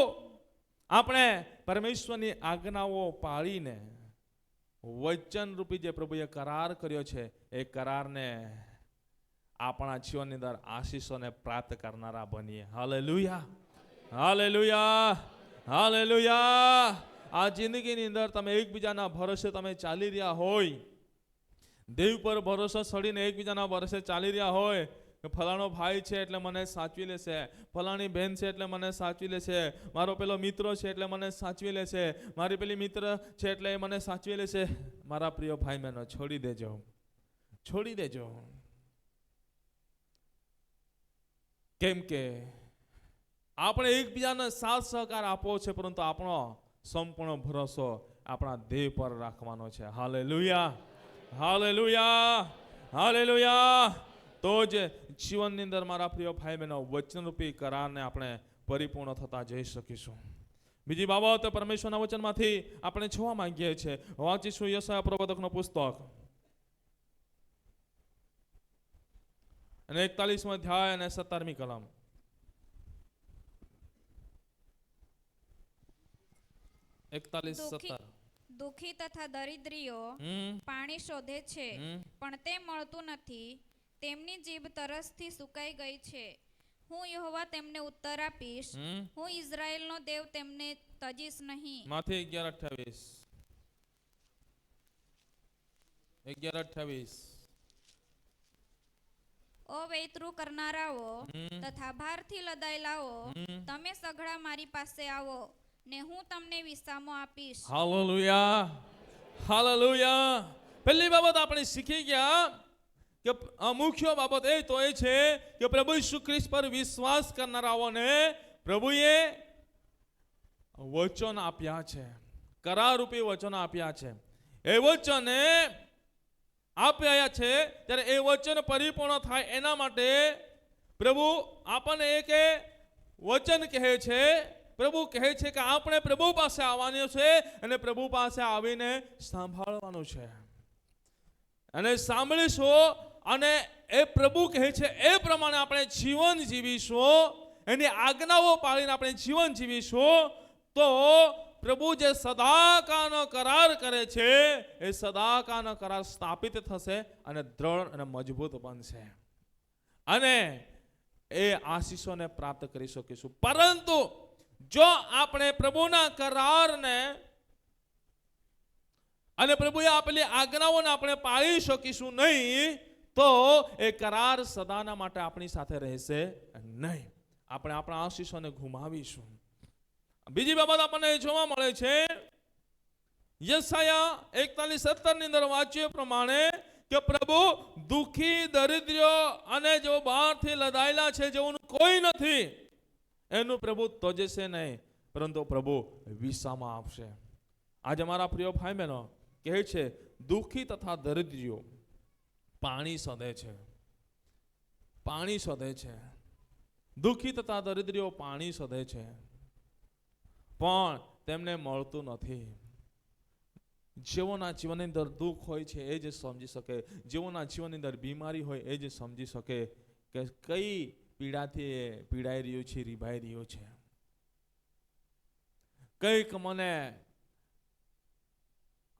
આપણે પરમેશ્વરની આજ્ઞાઓ પાળીને વચન રૂપી જે પ્રભુએ કરાર કર્યો છે એ કરારને આપણા જીવનની અંદર આશીષોને પ્રાપ્ત કરનારા બનીએ. Hallelujah, hallelujah, hallelujah. આ જિંદગીની અંદર તમે એકબીજાના ભરોસે તમે ચાલી રહ્યા હોય, દેવ પર ભરોસો છોડીને એકબીજાના ભરોસે ચાલી રહ્યા હોય કે ફલાણો ભાઈ છે એટલે મને સાચવી લેશે, ફલાણી બહેન છે એટલે મને સાચવી લેશે, મારો પેલો મિત્રો છે એટલે મને સાચવી લેશે, મારી પેલી મિત્ર છે એટલે એ મને સાચવી લેશે. મારા પ્રિય ભાઈ બહેનો, છોડી દેજો, છોડી દેજો. કેમ કે આપણે એકબીજાને સાથ સહકાર આપવો છે, પરંતુ આપણો સંપૂર્ણ ભરોસો આપણા દેહ પર રાખવાનો છે. Hallelujah, hallelujah, hallelujah. તો જ જીવનની અંદર મારા પ્રિય ભાઈ બહેનો વચનરૂપી કરારને આપણે પરિપૂર્ણ થતા જઈ શકીશું. બીજી બાબત પરમેશ્વરના વચનમાંથી આપણે જોવા માંગીએ છીએ. વાંચીશું યશાયા પ્રવચકનું પુસ્તક અને 41મો અધ્યાય અને 17મી કલમ. દુઃખી તથા દરિદ્રીઓ પાણી શોધે છે, પણ તે મળતું નથી. તેમની જીભ તરસથી સુકાઈ ગઈ છે. હું યહોવા તેમને ઉત્તર આપીશ, હું ઇઝરાયેલનો દેવ તેમને તજીશ નહીં. માથી 11:28. ઓ વૈતરું કરનારાઓ તથા ભારથી લદાયેલાઓ, તમે સઘળા મારી પાસે આવો ને હું તમને વિસામો આપીશ. Hallelujah, hallelujah. પહેલી બાબત આપણે શીખી ગયા કે મુખ્ય બાબત એ તો એ છે કે પ્રભુ ઈસુ ખ્રિસ્ત પર વિશ્વાસ કરનારાઓને પ્રભુએ વચન આપ્યા છે, કરારરૂપી વચન આપ્યા છે. એ વચને આપ્યા છે ત્યારે એ વચન પરિપૂર્ણ થાય એના માટે પ્રભુ આપણને એક વચન કહે છે પ્રભુ કહે છે કે આપણે પ્રભુ પાસે આવવાનું છે અને પ્રભુ પાસે આવીને સાંભળવાનું છે અને સાંભળીશું અને એ પ્રભુ કહે છે એ પ્રમાણે આપણે જીવન જીવીશું, એની આજ્ઞાઓ પાળીને આપણે જીવન જીવીશું તો પ્રભુ જે સદાકાળનો કરાર કરે છે એ સદાકાળનો કરાર સ્થાપિત થશે અને દ્રઢ અને મજબૂત બનશે અને એ આશીષોને પ્રાપ્ત કરી શકીશું. પરંતુ જો આપણે પ્રભુના કરારને અને પ્રભુએ આપેલી આજ્ઞાઓને આપણે પાળી શકીશું નહીં તો એ કરાર સદાના માટે આપણી સાથે રહેશે નહીં. આપણે આપણા આશીષોને ગુમાવીશું. બીજી બાબત આપણને જોવા મળે છે યશાયા 41:17 ની અંદર વાંચ્યું પ્રમાણે કે પ્રભુ દુઃખી, દરિદ્ર્યો અને જેઓ બહારથી લદાયેલા છે, જેઓનું કોઈ નથી, એનું પ્રભુ ત્યજશે નહીં, પરંતુ પ્રભુ વિસામા આપશે. આજે મારા પ્રિય ભાઈ બહેનો કહે છે દુઃખી તથા દરિદ્ર્યો પાણી શોધે છે, પાણી શોધે છે. દુઃખી તથા દરિદ્ર્યો પાણી શોધે છે પણ તેમને મળતું નથી. જેઓના જીવનની અંદર દુઃખ હોય છે એ જ સમજી શકે, જેઓના જીવનની અંદર બીમારી હોય એ જ સમજી શકે કે કઈ પીડાથી પીડાઈ રહ્યો છે, રીભાઈ રહ્યો છે. કંઈક મને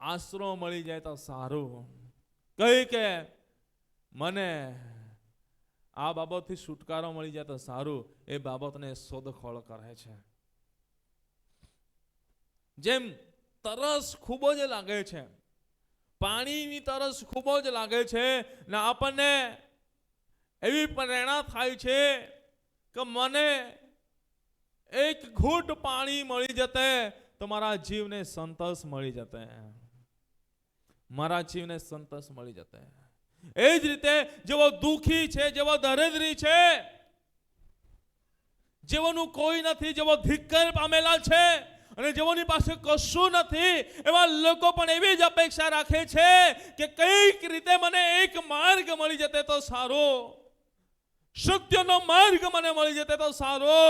આશરો મળી જાય તો સારું, કંઈક મને આ બાબતથી છુટકારો મળી જાય તો સારું, એ બાબતને શોધખોળ કરે છે. જેમ તરસ ખૂબ જ લાગે છે, પાણીની તરસ ખૂબ જ લાગે છે ને આપણને એવી પ્રેરણા થાય છે કે મને એક ઘૂંટ પાણી મળી જતે તો મારા જીવને સંતોષ મળી જતે, મારા જીવને સંતોષ મળી જતે. એ જ રીતે જેવો દુઃખી છે, જેવો દરિદ્રી છે, જેઓનું કોઈ નથી, જેવો ધિક્કાર પામેલા છે અને જેઓની પાસે કશું નથી, એવા લોકો પણ એવી જ અપેક્ષા રાખે છે કે કઈક રીતે મને એક માર્ગ મળી જતે તો સારો, સત્યનો માર્ગ મને મળી જતે તો સારો,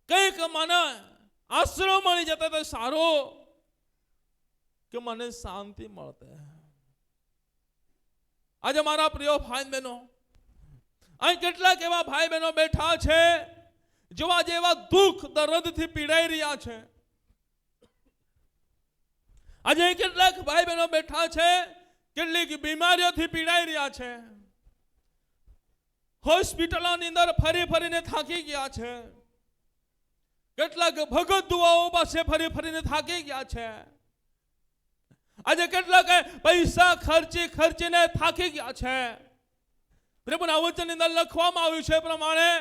કઈક મને આશરો મળી જતે તો સારો, કે મને શાંતિ મળતે. આજે મારા પ્રિય ભાઈ બહેનો, અહીં કેટલાક એવા ભાઈ બહેનો બેઠા છે જેવા જેવા દુઃખ દર્દથી પીડાઈ રહ્યા છે. આજે કેટલાક ભાઈ બહેનો બેઠા છે કેટલીક બીમારીઓથી પીડાઈ રહ્યા છે, હોસ્પિટલોની અંદર ફરી ફરીને થાકી ગયા છે, કેટલાક ભગત દુઆઓ પાસે ફરી ફરીને થાકી ગયા છે. આજે કેટલાક પૈસા ખર્ચીને થાકી ગયા છે. પ્રભુના વચનની અંદર લખવામાં આવ્યું છે પ્રમાણે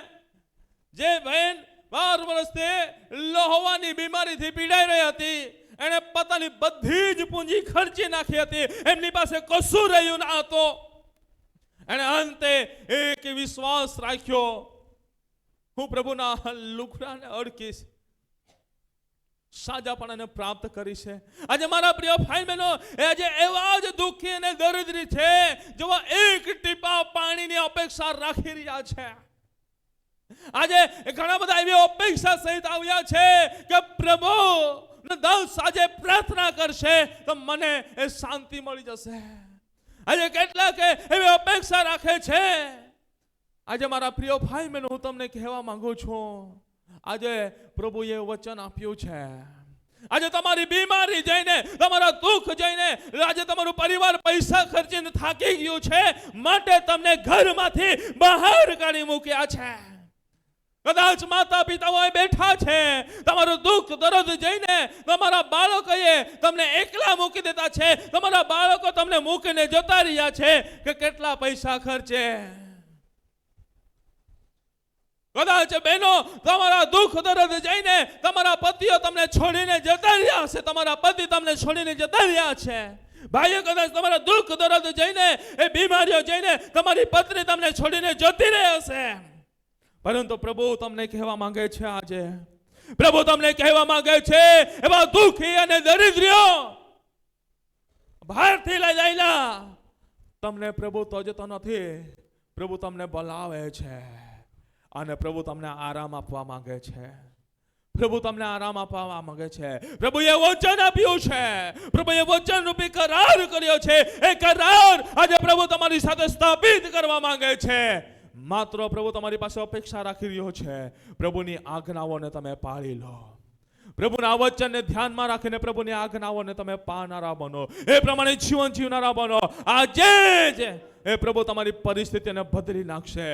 જે બહેન 12 વર્ષથી લોહવાની બીમારીથી પીડાઈ રહી હતી, એણે પોતાની બધી જ પૂંજી ખર્ચી નાખી હતી, એમની પાસે કશું રહ્યું ના હતો. એણે અંતે એક વિશ્વાસ રાખ્યો, હું પ્રભુના લુગડાને અડકીશ, સાજાપણાને પ્રાપ્ત કરી છે. આજે મારા પ્રિય ભાઈ બહેનો, આજે એવા જ દુઃખી અને દરિદ્રી છે જેઓ એક ટીપા પાણીની અપેક્ષા રાખી રહ્યા છે. આજે ઘણા બધા એવી અપેક્ષા સહિત આવ્યા છે કે પ્રભુ દાસ આજે પ્રાર્થના કરશે તો મને એ શાંતિ મળી જશે. આજે કેટલાક એવી અપેક્ષા રાખે છે. આજે મારા પ્રિય ભાઈ બહેનો, હું તમને કહેવા માંગુ છું, આજે પ્રભુએ વચન આપ્યું છે. આજે તમારી બીમારી જઈને, તમારા દુઃખ જઈને, આજે તમારું પરિવાર પૈસા ખર્ચીને થાકી ગયું છે માટે તમને ઘરમાંથી બહાર કાઢી મૂક્યા છે. કદાચ માતા પિતાઓ બેઠા છે, તમારું દુઃખ દર્દ જઈને તમારા બાળકોએ તમને એકલા મૂકી દેતા છે, તમારા બાળકો તમને મૂકીને જતા રહ્યા છે કે કેટલા પૈસા ખર્ચે. કદાચ બહેનો તમારા દુઃખ દર્દ જઈને તમારા પતિઓ તમને છોડીને જતા રહ્યા છે, તમારા પતિ તમને છોડીને જતા રહ્યા છે. ભાઈઓ કદાચ તમારા દુઃખ દર્દ જઈને, એ બીમારીઓ જઈને તમારી પત્ની તમને છોડીને જતી રહી હશે. પરંતુ પ્રભુ તમને કહેવા માંગે છે, આજે પ્રભુ તમને કહેવા માંગે છે એવા દુઃખી અને દરિદ્રીઓ બહારથી લઈ જાયેલા તમને પ્રભુ તજતો નથી. પ્રભુ તમને બોલાવે છે, અને પ્રભુ તમને આરામ આપવા માંગે છે. પ્રભુ તમને આરામ આપવા માંગે છે. પ્રભુએ વચન આપ્યું છે. પ્રભુએ વચન રૂપી કરાર કર્યો છે. એ કરાર આજે પ્રભુ તમારી સાથે સ્થાપિત કરવા માંગે છે. માત્ર પ્રભુ તમારી પાસે અપેક્ષા રાખી રહ્યો છે. પ્રભુની આજ્ઞાઓને તમે પાળી લો. પ્રભુના વચનને ધ્યાનમાં રાખીને પ્રભુની આજ્ઞાઓને તમે પાળનારા બનો. એ પ્રમાણે જીવન જીવનારા બનો. આજે જ એ પ્રભુ તમારી પરિસ્થિતિને બદલી નાખશે.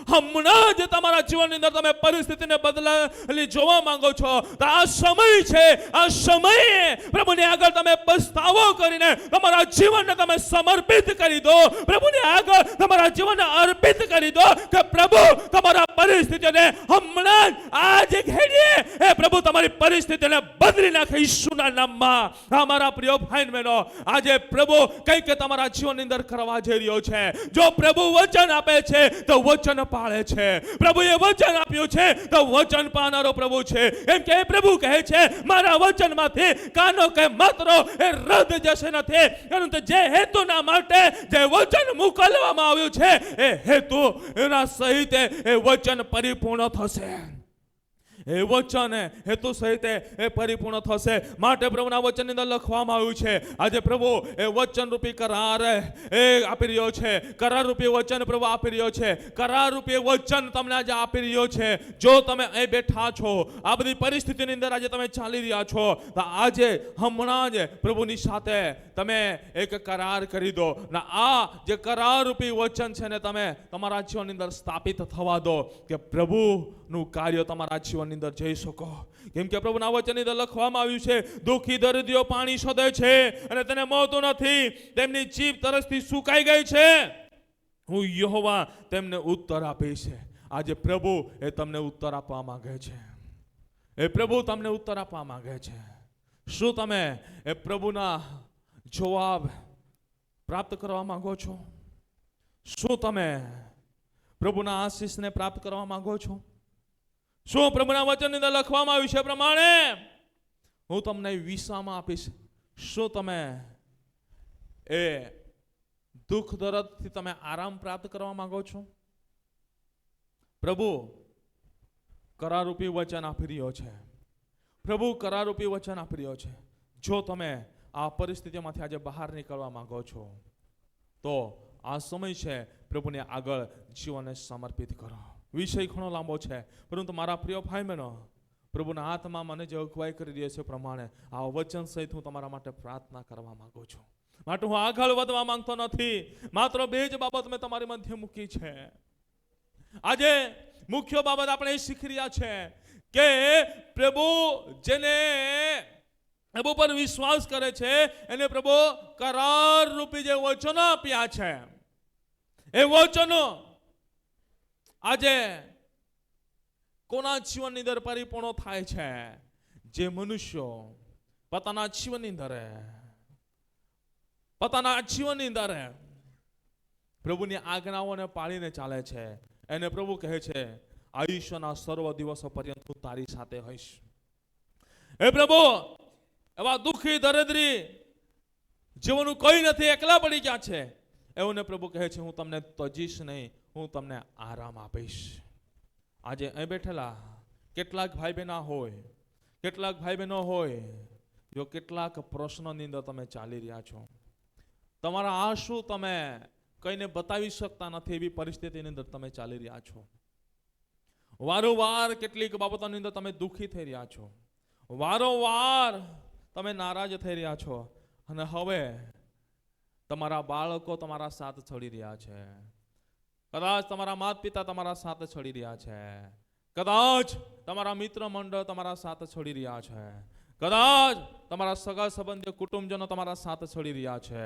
હમણાં જ તમારા જીવનની અંદર તમે પરિસ્થિતિને બદલાલી જોવા માંગો છો તો આ સમય છે. આ સમયે પ્રભુની આગળ તમે પસ્તાવો કરીને તમારા જીવનને તમે સમર્પિત કરી દો. પ્રભુની આગળ તમારા જીવનને અર્પિત કરી દો કે પ્રભુ તમારા પરિસ્થિતિને હમણાં જ આજે ઘડીએ એ પ્રભુ તમારી પરિસ્થિતિને બદલી નાખે ઈસુના નામમાં. અમારા પ્રિય ભાઈ બહેનો, આજે પ્રભુ કંઈક તમારા જીવનની અંદર કરવા જઈ રહ્યો છે. જો પ્રભુ વચન આપે છે તો વચન પાળે છે. પ્રભુએ વચન આપ્યું છે તો વચન પાળનારો પ્રભુ છે. એમ કે પ્રભુ કહે છે મારા વચનમાંથી કાનો કે માત્રો એ રદ જશે નથી, પરંતુ જે હેતુના માટે જે વચન મોકલવામાં આવ્યું છે એ હેતુ એના સહિત એ વચન પરિપૂર્ણ થશે. એ વચન હેતુ સહિત એ પરિપૂર્ણ થશે. માટે પ્રભુના વચનની અંદર લખવામાં આવ્યું છે આજે પ્રભુ એ વચન રૂપી કરાર એ આપી રહ્યો છે. કરાર રૂપી વચન પ્રભુ આપી રહ્યો છે. કરાર રૂપી વચન તમને આજે આપી રહ્યો છે. જો તમે અહીં બેઠા છો, આ બધી પરિસ્થિતિની અંદર આજે તમે ચાલી રહ્યા છો, તો આજે હમણાં જ પ્રભુની સાથે તમે એક કરાર કરી દો ને આ જે કરાર રૂપી વચન છે ને તમે તમારા જીવનની અંદર સ્થાપિત થવા દો કે પ્રભુનું કાર્ય તમારા જીવનની અંદર જઈ શકો. કેમ કે પ્રભુના વચનની અંદર લખવામાં આવ્યું છે દુઃખી દર્દીઓ પાણી શોધે છે અને તેને મળતું નથી. તેમની જીભ તરસથી સુકાઈ ગઈ છે. હું યહોવા તેમને ઉત્તર આપીશ. આજે પ્રભુ એ તમને ઉત્તર આપવા માંગે છે. એ પ્રભુ તમને ઉત્તર આપવા માંગે છે. શું તમે એ પ્રભુના જવાબ પ્રાપ્ત કરવા માંગો છો? શું તમે પ્રભુના આશીષને પ્રાપ્ત કરવા માંગો છો? શું પ્રભુના વચનની અંદર લખવામાં આવ્યું છે પ્રમાણે હું તમને વિસામ આપીશ? શું તમે એ દુઃખ દર્દથી તમે આરામ પ્રાપ્ત કરવા માંગો છો? પ્રભુ કરારૂપી વચન આપી રહ્યો છે. પ્રભુ કરારૂપી વચન આપી રહ્યો છે. જો તમે આ પરિસ્થિતિમાંથી આજે બહાર નીકળવા માંગો છો તો આ સમય છે પ્રભુને આગળ જીવનને સમર્પિત કરો. વિષય ઘણો લાંબો છે, પરંતુ મારા પ્રિય ભાઈ બહેનો, પ્રભુના હાથમાં મને જે અગવાઈ કરી દે છે પ્રમાણે આ વચન સહિત હું તમારા માટે પ્રાર્થના કરવા માંગુ છું. માટે હું આગળ વધવા માંગતો નથી. માત્ર બે જ બાબત મેં તમારી મધ્ય મૂકી છે. આજે મુખ્ય બાબત આપણે શીખી રહ્યા છે કે પ્રભુ જેને પ્રભુ પર વિશ્વાસ કરે છે એને પ્રભુ કરાર રૂપી જે વચનો આપ્યા છે એ વચનો આજે કોના જીવનની અંદર પરિપૂર્ણ થાય છે? જે મનુષ્યો પોતાના જીવનની અંદર પ્રભુની આજ્ઞાઓને પાળીને ચાલે છે એને પ્રભુ કહે છે આયુષ્યના સર્વ દિવસો પર્યંત હું તારી સાથે હોઈશ. એ પ્રભુ એવા દુઃખી દરિદ્રી જેઓનું કોઈ નથી, એકલા પડી ગયા છે, એઓને પ્રભુ કહે છે હું તમને તજીશ નહીં, હું તમને આરામ આપીશ. આજે અહીં બેઠેલા કેટલાક ભાઈ બહેનો હોય જો કેટલાક પ્રશ્નોની અંદર તમે ચાલી રહ્યા છો, તમારા આંસુ તમે કઈને બતાવી શકતા નથી એવી પરિસ્થિતિની અંદર તમે ચાલી રહ્યા છો. વારંવાર કેટલીક બાબતોની અંદર તમે દુઃખી થઈ રહ્યા છો. વારંવાર તમે નારાજ થઈ રહ્યા છો અને હવે તમારા બાળકો તમારા સાથ છોડી રહ્યા છે. કદાચ તમારા માતા પિતા તમારા સાથ છોડી રહ્યા છે. કદાચ તમારા મિત્ર મંડળ તમારા સાથ છોડી રહ્યા છે. કદાચ તમારા સગા સંબંધીઓ કુટુંબજનો તમારા સાથ છોડી રહ્યા છે.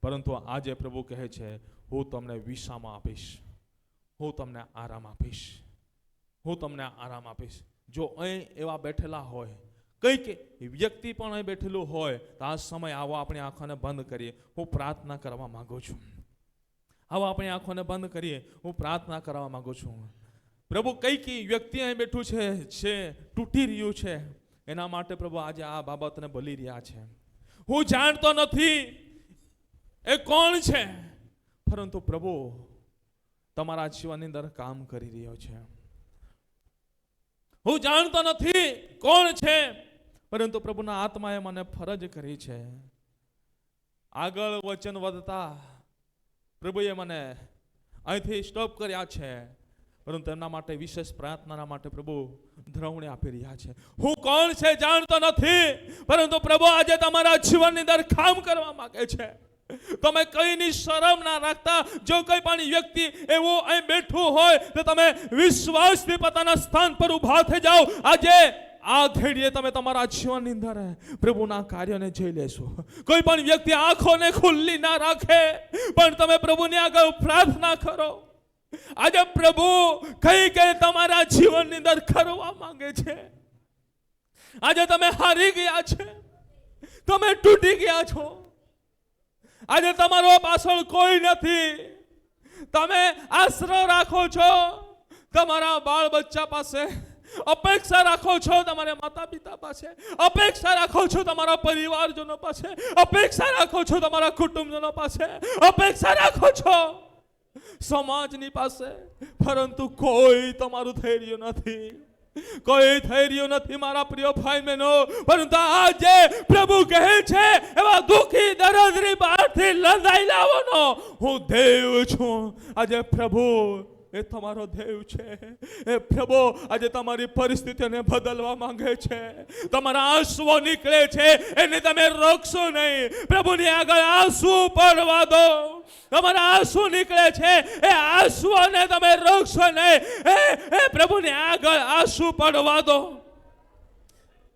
પરંતુ આજે પ્રભુ કહે છે હું તમને વિશ્રામ આપીશ, હું તમને આરામ આપીશ, હું તમને આરામ આપીશ. જો અહીં એવા બેઠેલા હોય, કંઈક વ્યક્તિ પણ અહીં બેઠેલું હોય તો આ સમય આવો આપણી આંખોને બંધ કરીએ. હું પ્રાર્થના કરવા માંગુ છું. આવો આપણી આંખોને બંધ કરીએ. હું પ્રાર્થના કરવા માંગુ છું. પ્રભુ કંઈક વ્યક્તિ અહીં બેઠું છે તૂટી રહ્યું છે, એના માટે પ્રભુ આજે આ બાબતને બોલી રહ્યા છે. હું જાણતો નથી એ કોણ છે, પરંતુ પ્રભુ તમારા જીવનની અંદર કામ કરી રહ્યો છે. હું જાણતો નથી કોણ છે, પરંતુ પ્રભુના આત્માએ મને ફરજ કરી છે. આગળ વચન વધતા પ્રભુએ મને અહીંથી સ્ટોપ કર્યા છે, પરંતુ એમના માટે વિશેષ પ્રાર્થના માટે પ્રભુ ધ્રવણી આપી રહ્યા છે. હું કોણ છે જાણતો નથી, પરંતુ પ્રભુ આજે તમારા જીવનની અંદર કામ કરવા માંગે છે. તમે કઈની શરમ ના રાખતા. જો કોઈ પણ વ્યક્તિ એવો અહીં બેઠું હોય તો તમે વિશ્વાસથી પોતાના સ્થાન પર ઊભા થઈ જાઓ. આજે આ ઘડીએ તમે તમારા જીવનની અંદર પ્રભુના કાર્યને જોઈ લેશો. કોઈ પણ વ્યક્તિ આંખોને ખુલ્લી ના રાખે, પણ તમે પ્રભુની આગળ પ્રાર્થના કરો. આજે પ્રભુ કઈ તમારા જીવનની અંદર કરવા માંગે છે. આજે તમે હારી ગયા છે, તમે તૂટી ગયા છો. આજે તમારો પાછળ કોઈ નથી. તમે આશરો રાખો છો તમારા બાળ બચ્ચા પાસે, અપેક્ષા રાખો છો તમારા માતા પિતા પાસે, અપેક્ષા રાખો છો તમારા પરિવારજનો પાસે, અપેક્ષા રાખો છો તમારા કુટુંબજનો પાસે, અપેક્ષા રાખો છો સમાજની પાસે, પરંતુ કોઈ તમારું થઈ રહ્યું નથી. કોઈ થઈ રહ્યું નથી મારા પ્રિય ભાઈ બહેનો. પરંતુ આજે પ્રભુ કહે છે એવા દુઃખી દરદરી બહારથી લંદાઈ લાવવાનો હું દેવ છું. આજે પ્રભુ એ તમારો દેવ છે. એ પ્રભુ આજે તમારી પરિસ્થિતિને બદલવા માંગે છે. તમારા આંસુઓ નીકળે છે એને તમે રોકશો નહીં. પ્રભુની આગળ આંસુ પડવા દો. તમારા આંસુ નીકળે છે એ આંસુઓને તમે રોકશો નહીં. એ પ્રભુની આગળ આંસુ પડવા દો.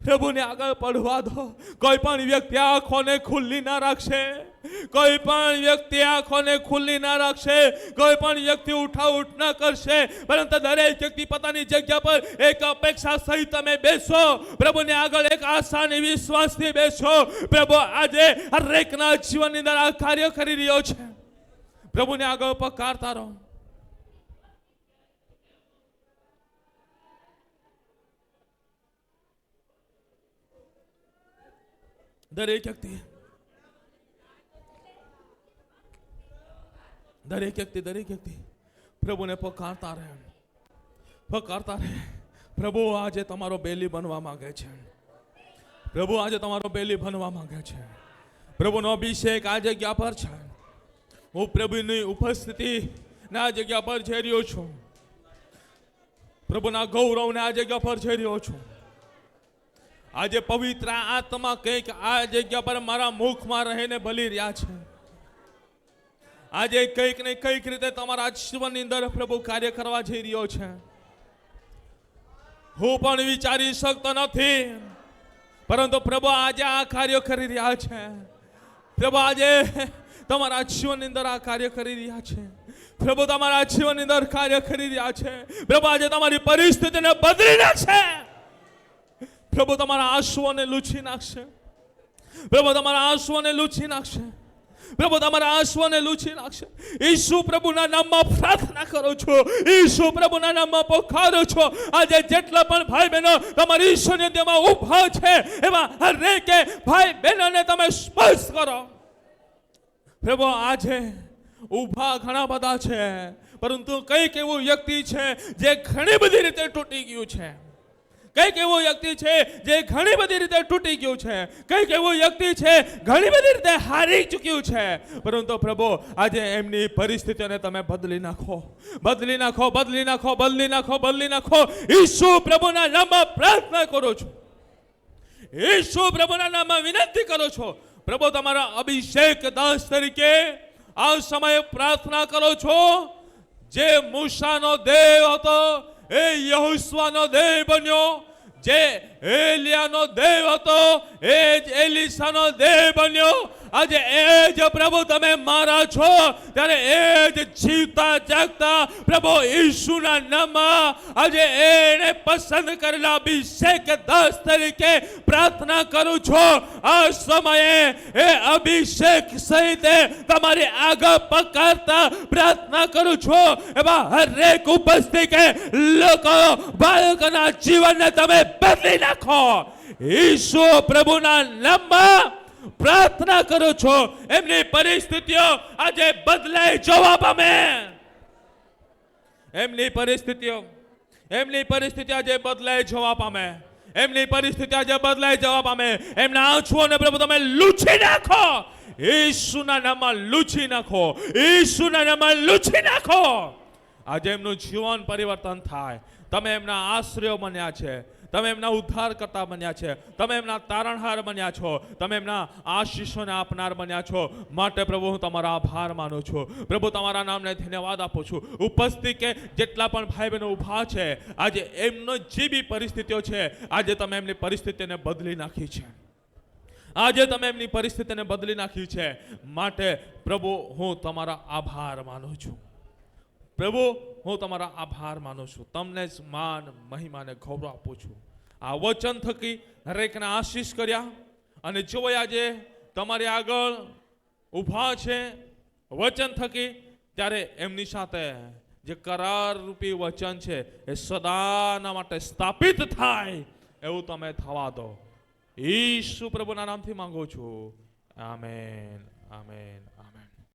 પ્રભુને આગળ પડવા દો. કોઈ પણ વ્યક્તિ આંખોને ખુલ્લી ના રાખશે. કોઈ પણ વ્યક્તિ આંખોને ખુલ્લી ના રાખશે. કોઈ પણ વ્યક્તિ ઉઠાઉઠ ના કરશે, પરંતુ દરેક વ્યક્તિ પોતાની જગ્યા પર એક અપેક્ષા સહિત તમે બેસો. પ્રભુને આગળ એક આશા અને વિશ્વાસથી બેસો. પ્રભુ આજે હરેકના જીવનની અંદર આ કાર્ય કરી રહ્યો છે. પ્રભુને આગળ પકારતા રહો. દરેક વ્યક્તિ પ્રભુને પકારતા રહે. પ્રભુ આજે તમારો બેલી બનવા માંગે છે. પ્રભુ આજે તમારો બેલી બનવા માંગે છે. પ્રભુનો અભિષેક આ જગ્યા પર છે. હું પ્રભુની ઉપસ્થિતિ આ જગ્યા પર જઈ રહ્યો છું. પ્રભુના ગૌરવને આ જગ્યા પર જઈ રહ્યો છું. આજે પવિત્ર આત્મા કંઈક આ જગ્યા પર મારા મુખમાં રહીને ભલી રહ્યા છે. આજે કંઈક ને કંઈક રીતે તમારા જીવનની અંદર પ્રભુ કાર્ય કરવા જઈ રહ્યો છે. હું પણ વિચારી શકતો નથી, પરંતુ પ્રભુ આજે આ કાર્ય કરી રહ્યા છે. પ્રભુ આજે તમારા જીવનની અંદર આ કાર્ય કરી રહ્યા છે. પ્રભુ તમારા જીવનની અંદર કાર્ય કરી રહ્યા છે. પ્રભુ આજે તમારી પરિસ્થિતિને બદલી નાખશે. પ્રભુ તમારા આંસુઓને લૂછી નાખશે. પ્રભુ તમારા આંસુઓને લૂછી નાખશે. પ્રભુ તમારા આંસુઓને લૂછી નાખશે. ઈસુ પ્રભુના નામમાં પ્રાર્થના કરો છો. ઈસુ પ્રભુના નામમાં પોકારો છો. આજે જેટલા પણ ભાઈ બહેનો તમારી ઈશ્વરની તેમાં ઊભા છે, એમાં હરેક ભાઈ બહેનોને તમે સ્પર્શ કરો. પ્રભુ આજે ઊભા ઘણા બધા છે, પરંતુ કંઈક એવું વ્યક્તિ છે જે ઘણી બધી રીતે તૂટી ગયું છે. કંઈક એવો વ્યક્તિ છે જે ઘણી બધી રીતે તૂટી ગયું છે. કંઈક એવો વ્યક્તિ છે ઘણી બધી રીતે હારી ચૂક્યું છે. પરંતુ પ્રભુ આજે એમની પરિસ્થિતિને તમે બદલી નાખો. બદલી નાખો, બદલી નાખો, બદલી નાખો, બદલી નાખો. ઈસુ પ્રભુના નામમાં પ્રાર્થના કરો છો. ઈસુ પ્રભુના નામમાં વિનંતી કરો છો. પ્રભુ તમારા અભિષેક દાસ તરીકે આ સમયે પ્રાર્થના કરો છો. જે મૂસાનો દેવ હતો એ યહોશુઆનો દેવ બન્યો. જે એલિયાનો દેવ હતો એ જ એલીસાનો દેવ બન્યો. આજે એ જ પ્રભુ તમે મારા છો, ત્યારે એ જ જીવતા જાગતા પ્રભુ ઈસુના નામમાં આજે એને પસંદ કરેલા અભિષેક દાસ તરીકે પ્રાર્થના કરું છું. આ સમયે એ અભિષેક સહિત તમારી આગળ પકડતા પ્રાર્થના કરું છું. એવા હરેક ઉપસ્થિત લોકો બાળકોના જીવનને તમે બદલી નાખો. ઈસુ પ્રભુના નામમાં પ્રાર્થના કરો છો. એમની પરિસ્થિતિઓ આજે બદલાઈ જવા પામે. એમની પરિસ્થિતિઓ એમની પરિસ્થિતિ આજે બદલાઈ જવા પામે. એમની પરિસ્થિતિ આજે બદલાઈ જવા પામે. એમના આંસુઓને પ્રભુ તમે લૂછી નાખો. યેશુના નામમાં લૂછી નાખો. યેશુના નામમાં લૂછી નાખો. આજે એમનું જીવન પરિવર્તન થાય. તમે એમના આશ્રય બન્યા છે. તમે એમના ઉદ્ધારકર્તા બન્યા છે. તમે એમના તારણહાર બન્યા છો. તમે એમના આશીષોને આપનાર બન્યા છો. માટે પ્રભુ હું તમારો આભાર માનું છું. પ્રભુ તમારા નામને ધન્યવાદ આપું છું. ઉપસ્થિત કે જેટલા પણ ભાઈ બહેનો ઊભા છે, આજે એમનો જે બી પરિસ્થિતિઓ છે, આજે તમે એમની પરિસ્થિતિને બદલી નાખી છે. આજે તમે એમની પરિસ્થિતિને બદલી નાખી છે. માટે પ્રભુ હું તમારો આભાર માનું છું. પ્રભુ હું તમારા આભાર માનું છું. તમને જ માન મહિમા અને ગૌરવ આપું છું. આ વચન થકી દરેકને આશીષ કર્યા. અને જો આજે તમારી આગળ ઊભા છે વચન થકી, ત્યારે એમની સાથે જે કરાર રૂપી વચન છે એ સદાના માટે સ્થાપિત થાય એવું તમે થવા દો. ઈસુ પ્રભુના નામથી માંગુ છું. Amen, amen.